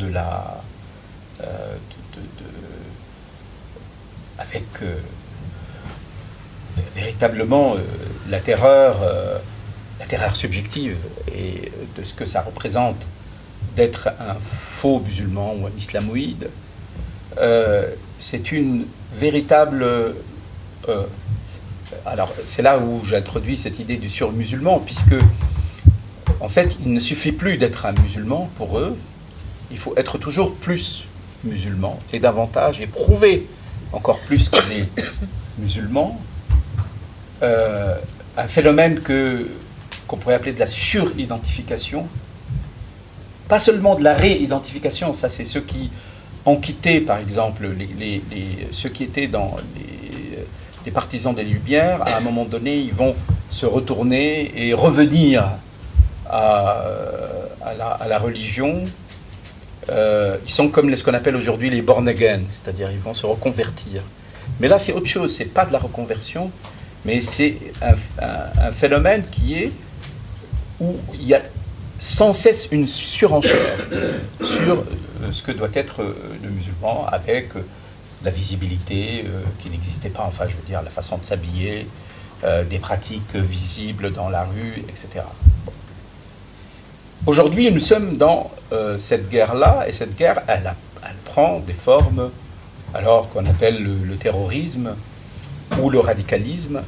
B: avec véritablement la terreur subjective et de ce que ça représente d'être un faux musulman ou un islamoïde. C'est une véritable... alors, c'est là où j'introduis cette idée du surmusulman, puisque, en fait, il ne suffit plus d'être un musulman pour eux, il faut être toujours plus musulman, et davantage, et prouver encore plus qu'on est musulman, un phénomène qu'on pourrait appeler de la suridentification, pas seulement de la réidentification, ça c'est ceux qui ont quitté, par exemple, ceux qui étaient dans les partisans des Lumières, à un moment donné, ils vont se retourner et revenir à la religion. Ils sont comme ce qu'on appelle aujourd'hui les born again, c'est-à-dire ils vont se reconvertir. Mais là, c'est autre chose, c'est pas de la reconversion, mais c'est un phénomène où il y a sans cesse une surenchère sur ce que doit être le musulman, avec la visibilité qui n'existait pas, enfin je veux dire la façon de s'habiller, des pratiques visibles dans la rue, etc. Bon. Aujourd'hui, nous sommes dans cette guerre-là, et cette guerre, elle prend des formes, alors qu'on appelle le terrorisme ou le radicalisme.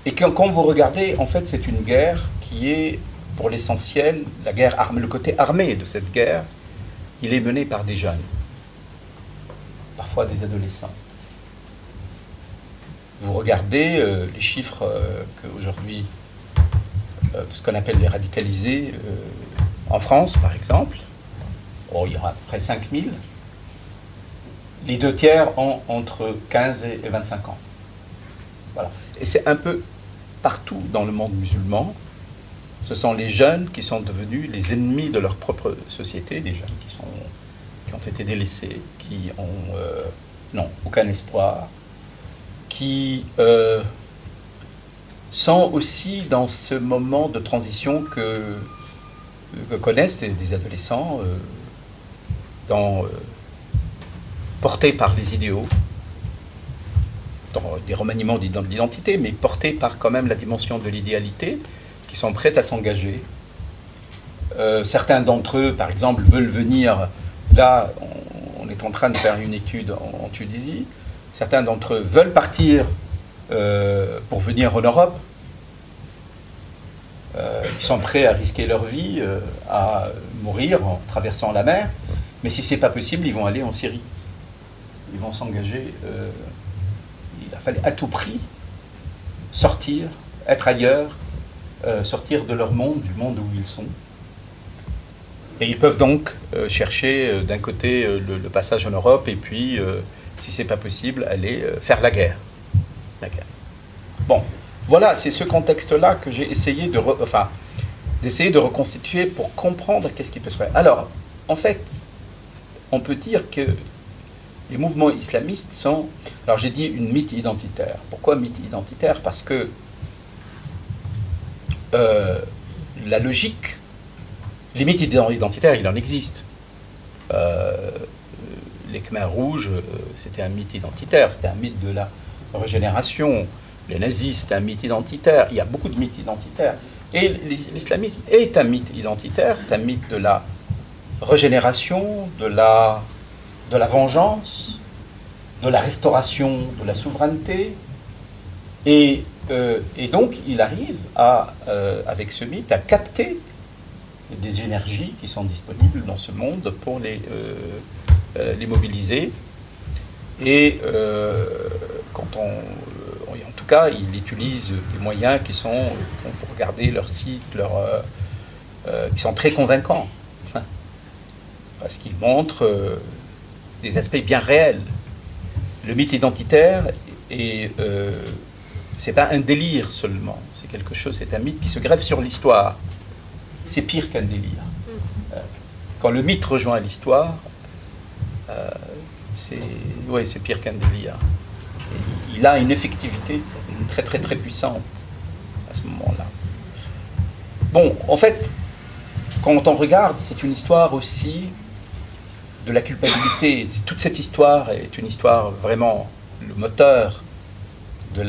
B: Et quand vous regardez, en fait, c'est une guerre qui est, pour l'essentiel, la guerre armée, le côté armé de cette guerre, il est mené par des jeunes, parfois des adolescents. Vous regardez les chiffres qu'aujourd'hui, ce qu'on appelle les radicalisés, en France, par exemple, il y aura à peu près 5000. Les 2/3 ont entre 15 et 25 ans. Voilà. Et c'est un peu partout dans le monde musulman. Ce sont les jeunes qui sont devenus les ennemis de leur propre société, des jeunes qui ont été délaissés, qui n'ont aucun espoir, qui sont aussi dans ce moment de transition que connaissent des adolescents, portés par les idéaux, dans des remaniements d'identité, mais portés par quand même la dimension de l'idéalité, qui sont prêts à s'engager. Certains d'entre eux, par exemple, veulent venir. Là, on est en train de faire une étude en Tunisie. Certains d'entre eux veulent partir pour venir en Europe. Ils sont prêts à risquer leur vie, à mourir en traversant la mer. Mais si ce n'est pas possible, ils vont aller en Syrie. Ils vont s'engager. Il a fallu à tout prix sortir, être ailleurs, sortir de leur monde, du monde où ils sont. Et ils peuvent donc chercher d'un côté le passage en Europe et puis, si ce n'est pas possible, aller faire la guerre. Bon, voilà, c'est ce contexte-là que j'ai essayé d'essayer de reconstituer pour comprendre qu'est-ce qui peut se faire. Alors, en fait, on peut dire que les mouvements islamistes sont... Alors j'ai dit une mythe identitaire. Pourquoi mythe identitaire? Parce que la logique... Les mythes identitaires, il en existe. Les Khmers rouges, c'était un mythe identitaire, c'était un mythe de la régénération. Les nazis, c'était un mythe identitaire. Il y a beaucoup de mythes identitaires. Et l'islamisme est un mythe identitaire, c'est un mythe de la régénération, de la vengeance, de la restauration de la souveraineté. Et donc, il arrive avec ce mythe à capter des énergies qui sont disponibles dans ce monde pour les mobiliser. Et en tout cas, il utilise des moyens qui sont, quand vous regardez leur site, qui sont très convaincants. Parce qu'ils montrent des aspects bien réels. Le mythe identitaire, c'est pas un délire seulement, c'est quelque chose, c'est un mythe qui se greffe sur l'histoire. C'est pire qu'un délire. Quand le mythe rejoint l'histoire, c'est pire qu'un délire. Et il a une effectivité très très très puissante à ce moment-là. Bon, en fait, quand on regarde, c'est une histoire aussi de la culpabilité. Toute cette histoire est une histoire vraiment, le moteur de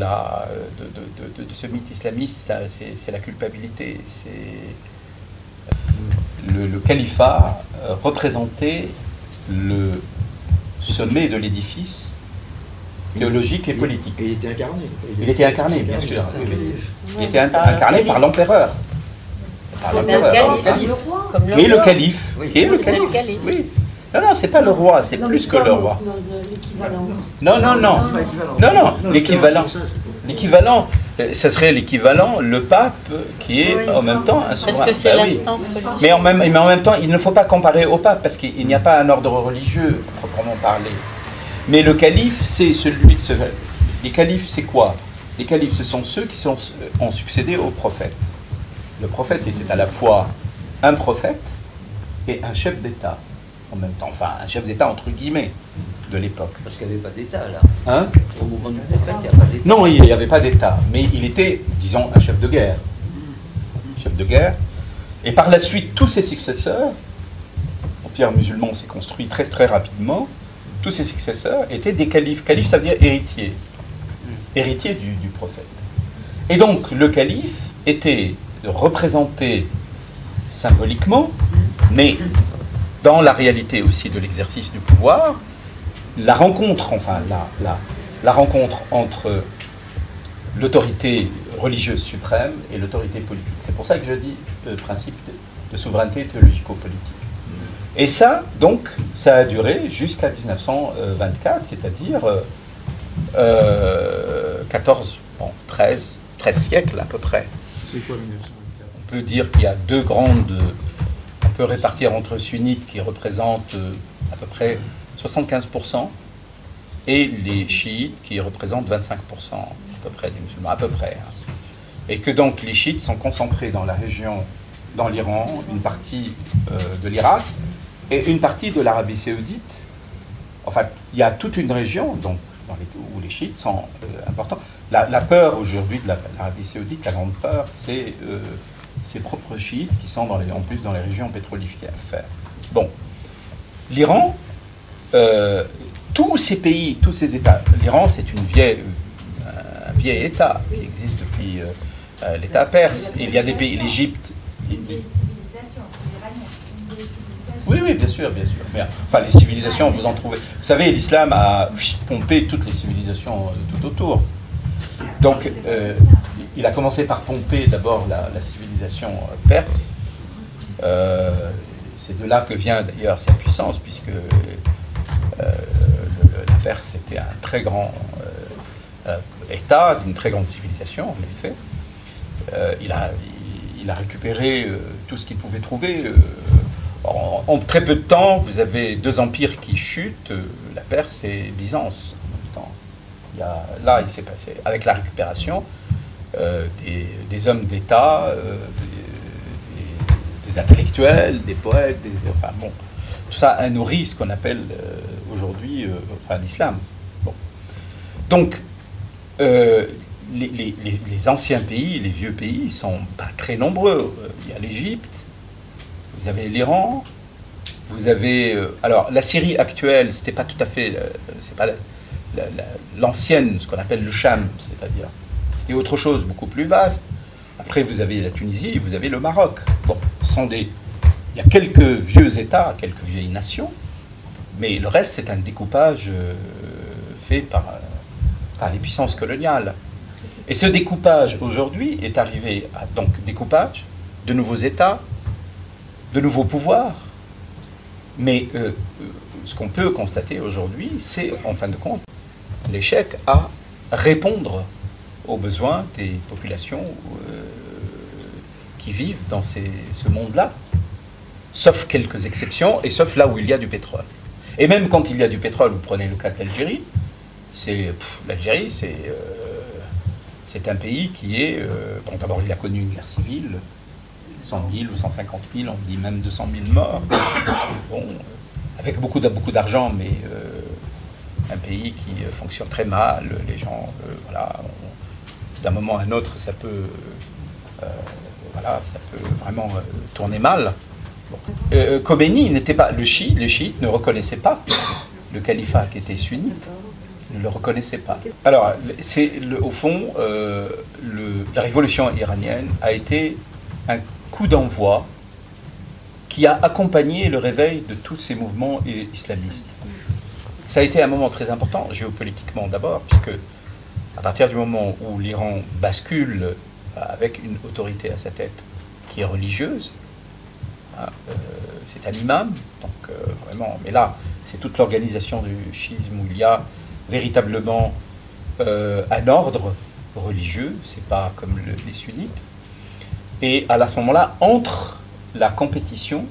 B: ce mythe islamiste, c'est la culpabilité. Le califat représentait le sommet de l'édifice théologique et politique.
C: Et il était incarné.
B: Il était incarné, bien sûr. Il était incarné par l'empereur. Par l'empereur. Qui est le calife. Qui est le calife. Oui. Non, c'est pas le roi, c'est plus que le roi. Non, l'équivalent. L'équivalent, ce serait l'équivalent, le pape, qui est en même temps un souverain.
A: Parce que c'est l'instance religieuse.
B: Mais en même temps, il ne faut pas comparer au pape, parce qu'il n'y a pas un ordre religieux, proprement parlé. Mais le calife, c'est celui de ce... Les califes, c'est quoi? Les califes, ce sont ceux qui ont succédé au prophète. Le prophète était à la fois un prophète et un chef d'État, en même temps. Enfin, un chef d'État, entre guillemets, de l'époque.
C: Parce qu'il n'y avait pas d'État, là.
B: Hein?
C: Au moment du prophète, il n'y a pas d'État.
B: Non, il n'y avait pas d'État, mais il était, disons, un chef de guerre. Chef de guerre. Et par la suite, tous ses successeurs, l'empire musulman s'est construit très très rapidement, tous ses successeurs étaient des califes. Calife, ça veut dire héritier. Héritier du prophète. Et donc, le calife était représenté symboliquement, mais dans la réalité aussi de l'exercice du pouvoir, la rencontre, enfin, la rencontre entre l'autorité religieuse suprême et l'autorité politique. C'est pour ça que je dis le principe de souveraineté théologico-politique. Et ça, donc, ça a duré jusqu'à 1924, c'est-à-dire 13 siècles à peu près.
D: C'est quoi 1924?
B: On peut dire qu'il y a deux grandes... On peut répartir entre sunnites qui représentent à peu près 75% et les chiites qui représentent 25% à peu près des musulmans, à peu près. Et que donc les chiites sont concentrés dans la région, dans l'Iran, une partie de l'Irak et une partie de l'Arabie saoudite. Enfin, il y a toute une région donc, où les chiites sont importants. La peur aujourd'hui de l'Arabie saoudite, la grande peur, c'est ses propres chiites qui sont en plus dans les régions pétrolifères. Bon, l'Iran, tous ces pays, tous ces États, l'Iran c'est un vieil État qui existe depuis l'État perse. Il y a des pays, l'Égypte. Oui, oui, bien sûr, bien sûr. Mais, enfin, les civilisations, vous en trouvez. Vous savez, l'islam a pompé toutes les civilisations tout autour. Donc, il a commencé par pomper d'abord la civilisation perse. C'est de là que vient d'ailleurs sa puissance, puisque la Perse était un très grand État, d'une très grande civilisation, en effet. Il a récupéré tout ce qu'il pouvait trouver. En très peu de temps, vous avez deux empires qui chutent, la Perse et Byzance. Là, il s'est passé, avec la récupération, des hommes d'État, des intellectuels, des poètes, enfin bon, tout ça a nourri ce qu'on appelle aujourd'hui l'islam. Bon. Donc, les anciens pays, les vieux pays, sont pas très nombreux. Il y a l'Égypte, vous avez l'Iran, vous avez... alors, la Syrie actuelle, c'était pas tout à fait... c'est pas l'ancienne, ce qu'on appelle le Cham, c'est-à-dire... C'était autre chose, beaucoup plus vaste. Après, vous avez la Tunisie, vous avez le Maroc. Bon, il y a quelques vieux États, quelques vieilles nations, mais le reste, c'est un découpage fait par les puissances coloniales. Et ce découpage, aujourd'hui, est arrivé à donc découpage de nouveaux États, de nouveaux pouvoirs. Mais ce qu'on peut constater aujourd'hui, c'est, en fin de compte, l'échec à répondre aux besoins des populations qui vivent dans ce monde-là. Sauf quelques exceptions, et sauf là où il y a du pétrole. Et même quand il y a du pétrole, vous prenez le cas de l'Algérie, l'Algérie, c'est un pays qui est... bon, d'abord, il a connu une guerre civile, 100 000 ou 150 000, on dit même 200 000 morts. Bon, avec beaucoup d'argent, mais un pays qui fonctionne très mal. Les gens, voilà, d'un moment à un autre, ça peut vraiment tourner mal. Bon. Khomeini n'était pas... Les chiites ne reconnaissaient pas le califat qui était sunnite. Ne le reconnaissait pas. Alors, au fond, la révolution iranienne a été un coup d'envoi qui a accompagné le réveil de tous ces mouvements islamistes. Ça a été un moment très important, géopolitiquement d'abord, puisque à partir du moment où l'Iran bascule avec une autorité à sa tête qui est religieuse, c'est un imam, donc vraiment, mais là, c'est toute l'organisation du chiisme où il y a véritablement un ordre religieux, c'est pas comme les sunnites. Et à ce moment-là, entre la compétition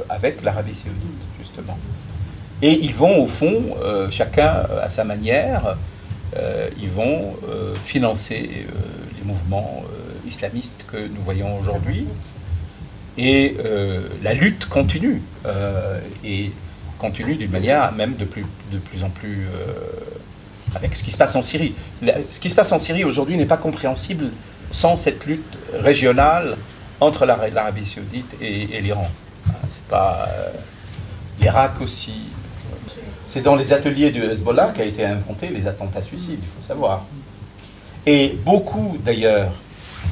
B: avec l'Arabie saoudite, justement. Et ils vont, au fond, chacun à sa manière, ils vont financer les mouvements islamistes que nous voyons aujourd'hui. Et la lutte continue, et continue d'une manière même de plus en plus... avec ce qui se passe en Syrie. Ce qui se passe en Syrie aujourd'hui n'est pas compréhensible sans cette lutte régionale entre l'Arabie saoudite et l'Iran. C'est pas... l'Irak aussi. C'est dans les ateliers du Hezbollah qu'a été inventé les attentats suicides, il faut savoir. Et beaucoup, d'ailleurs,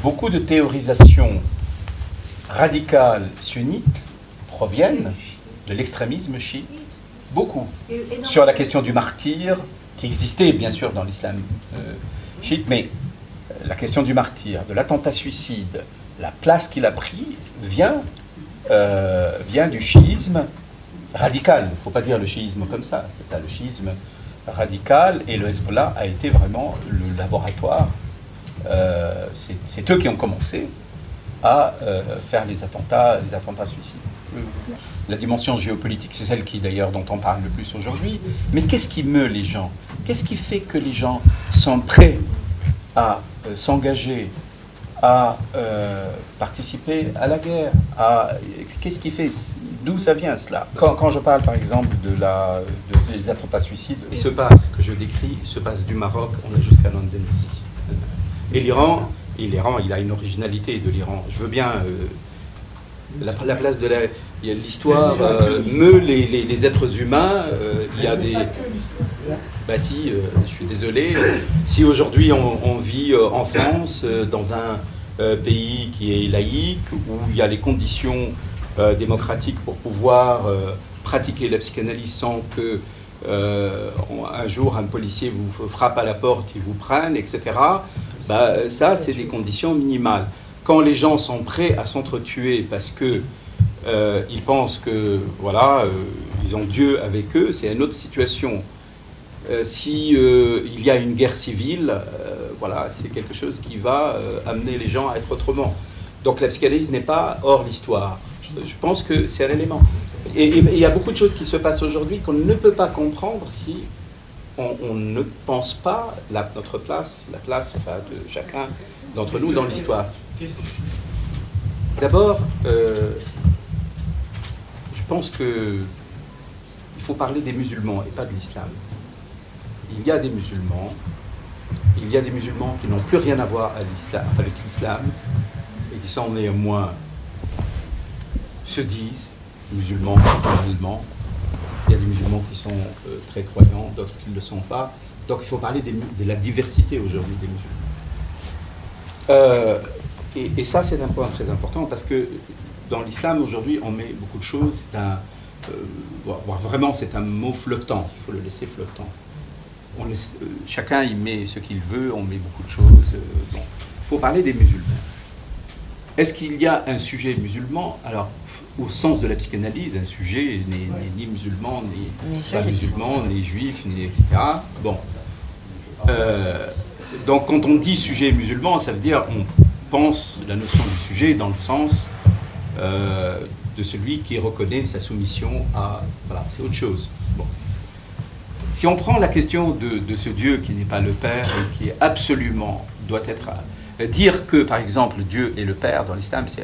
B: beaucoup de théorisations radicales sunnites proviennent de l'extrémisme chiite. Beaucoup. Sur la question du martyr, qui existait bien sûr dans l'islam chiite, mais la question du martyr, de l'attentat suicide, la place qu'il a pris vient du chiisme radical. Il ne faut pas dire le chiisme comme ça, c'est le chiisme radical, et le Hezbollah a été vraiment le laboratoire. C'est eux qui ont commencé à faire les attentats suicides. La dimension géopolitique, c'est celle qui d'ailleurs dont on parle le plus aujourd'hui. Mais qu'est-ce qui meut les gens? Qu'est-ce qui fait que les gens sont prêts à s'engager, à participer à la guerre? Qu'est-ce qui fait? D'où ça vient cela? Quand je parle par exemple des attentats suicides, il se passe, que je décris, il se passe du Maroc, on est jusqu'à l'Indonésie. Et l'Iran, il a une originalité de l'Iran. Je veux bien la place de l'histoire meut les êtres humains. Il y a des... si, je suis désolé. Si aujourd'hui on vit en France, dans un pays qui est laïque, où il y a les conditions démocratiques pour pouvoir pratiquer la psychanalyse sans que un jour un policier vous frappe à la porte, il vous prenne, etc. Ça, c'est des conditions minimales. Quand les gens sont prêts à s'entretuer parce que ils pensent que voilà, ils ont Dieu avec eux, c'est une autre situation. Si il y a une guerre civile, voilà, c'est quelque chose qui va amener les gens à être autrement. Donc la psychanalyse n'est pas hors l'histoire. Je pense que c'est un élément. Et il y a beaucoup de choses qui se passent aujourd'hui qu'on ne peut pas comprendre si on ne pense pas notre place, la place de chacun d'entre nous dans l'histoire. D'abord, je pense qu'il faut parler des musulmans et pas de l'islam. Il y a des musulmans qui n'ont plus rien à voir avec l'islam et qui sont néanmoins se disent musulmans normalement. Il y a des musulmans qui sont très croyants, d'autres qui ne le sont pas. Donc il faut parler de la diversité aujourd'hui des musulmans. Et ça, c'est un point très important parce que dans l'islam, aujourd'hui, on met beaucoup de choses. Vraiment, c'est un mot flottant. Il faut le laisser flottant. Chacun y met ce qu'il veut, on met beaucoup de choses. Il faut parler des musulmans. Est-ce qu'il y a un sujet musulman? Alors, au sens de la psychanalyse, un sujet n'est ni musulman, ni pas musulman, ni juif, ni etc. Bon. Donc, quand on dit sujet musulman, ça veut dire on pense la notion du sujet dans le sens de celui qui reconnaît sa soumission à... Voilà, c'est autre chose. Bon. Si on prend la question de ce Dieu qui n'est pas le Père et qui absolument doit être... dire que, par exemple, Dieu est le Père dans l'islam, c'est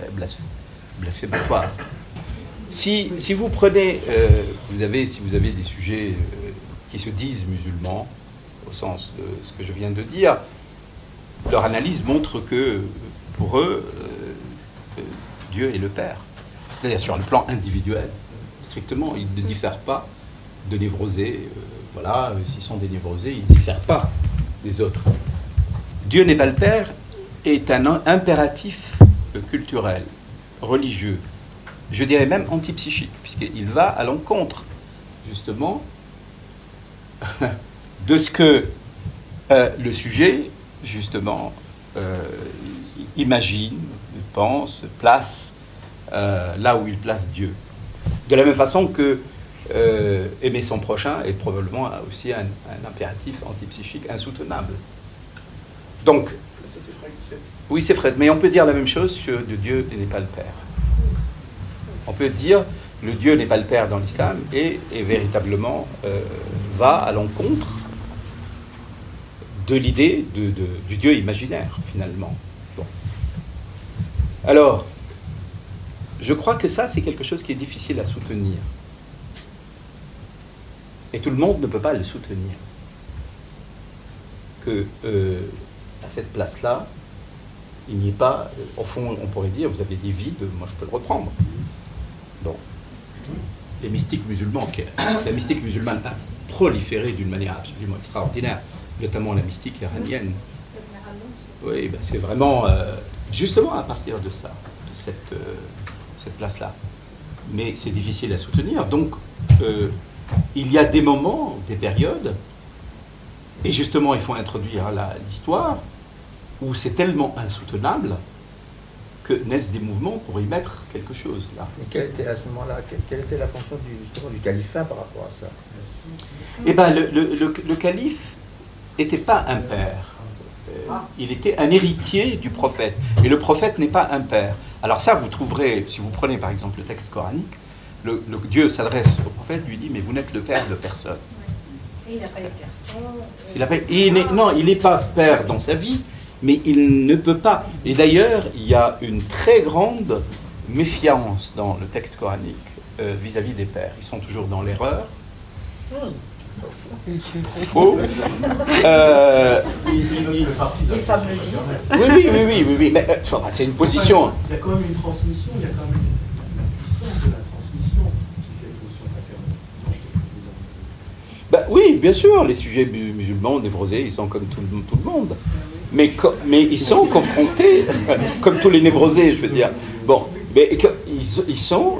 B: blasphématoire. Si vous prenez... si vous avez des sujets qui se disent musulmans, au sens de ce que je viens de dire, leur analyse montre que, pour eux, Dieu est le Père. C'est-à-dire sur le plan individuel, strictement, ils ne diffèrent pas de névrosés. Voilà, s'ils sont des névrosés, ils ne diffèrent pas des autres. Dieu n'est pas le Père est un impératif culturel, religieux, je dirais même antipsychique, puisqu'il va à l'encontre, justement, de ce que le sujet, justement, imagine, pense, place, là où il place Dieu. De la même façon que aimer son prochain est probablement aussi un impératif antipsychique insoutenable. Donc, oui, c'est Fred, mais on peut dire la même chose sur le Dieu n'est pas le Père. On peut dire le Dieu n'est pas le Père dans l'islam et véritablement va à l'encontre de l'idée du Dieu imaginaire, finalement. Bon. Alors, je crois que ça, c'est quelque chose qui est difficile à soutenir. Et tout le monde ne peut pas le soutenir. Que à cette place-là, il n'y ait pas... au fond, on pourrait dire, vous avez des vides, moi je peux le reprendre. Bon. Les mystiques musulmans, la mystique musulmane proliféré d'une manière absolument extraordinaire, notamment la mystique iranienne. Oui, ben c'est vraiment justement à partir de ça, de cette place-là. Mais c'est difficile à soutenir. Donc, il y a des moments, des périodes, et justement, il faut introduire l'histoire, où c'est tellement insoutenable que naissent des mouvements pour y mettre quelque chose, là.
D: Et quelle était, à ce moment-là, quelle était la fonction justement du califat par rapport à ça?
B: Eh bien, le calife n'était pas un père. Il était un héritier du prophète. Et le prophète n'est pas un père. Alors ça, vous trouverez, si vous prenez par exemple le texte coranique, le Dieu s'adresse au prophète, lui dit, mais vous n'êtes le père de personne.
E: Et il n'a pas eu personne.
B: Non, il n'est pas père dans sa vie, mais il ne peut pas. Et d'ailleurs, il y a une très grande méfiance dans le texte coranique vis-à-vis des pères. Ils sont toujours dans l'erreur. Faux.
E: Les femmes le disent.
B: Oui. Mais c'est une position.
F: Il y a quand même une transmission, il y a quand même une puissance de la transmission qui fait l'évolution paternelle.
B: Ben, oui, bien sûr, les sujets musulmans, névrosés, ils sont comme tout le monde. Mais ils sont confrontés, comme tous les névrosés, je veux dire. Bon, mais ils sont,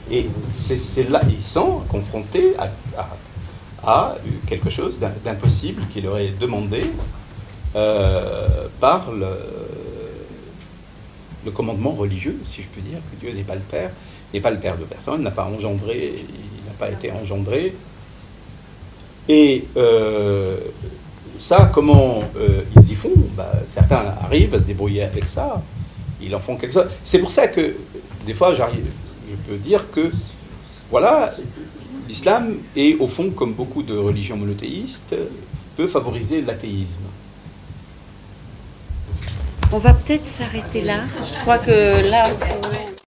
B: et c'est là, ils sont confrontés à quelque chose d'impossible qui leur est demandé par le commandement religieux, si je peux dire, que Dieu n'est pas le père de personne, n'a pas engendré, il n'a pas été engendré. Et ça, comment ils y font? Certains arrivent à se débrouiller avec ça, ils en font quelque chose. C'est pour ça que, des fois, je peux dire que, voilà, l'islam est, au fond, comme beaucoup de religions monothéistes, peut favoriser l'athéisme.
A: On va peut-être s'arrêter là. Je crois que là...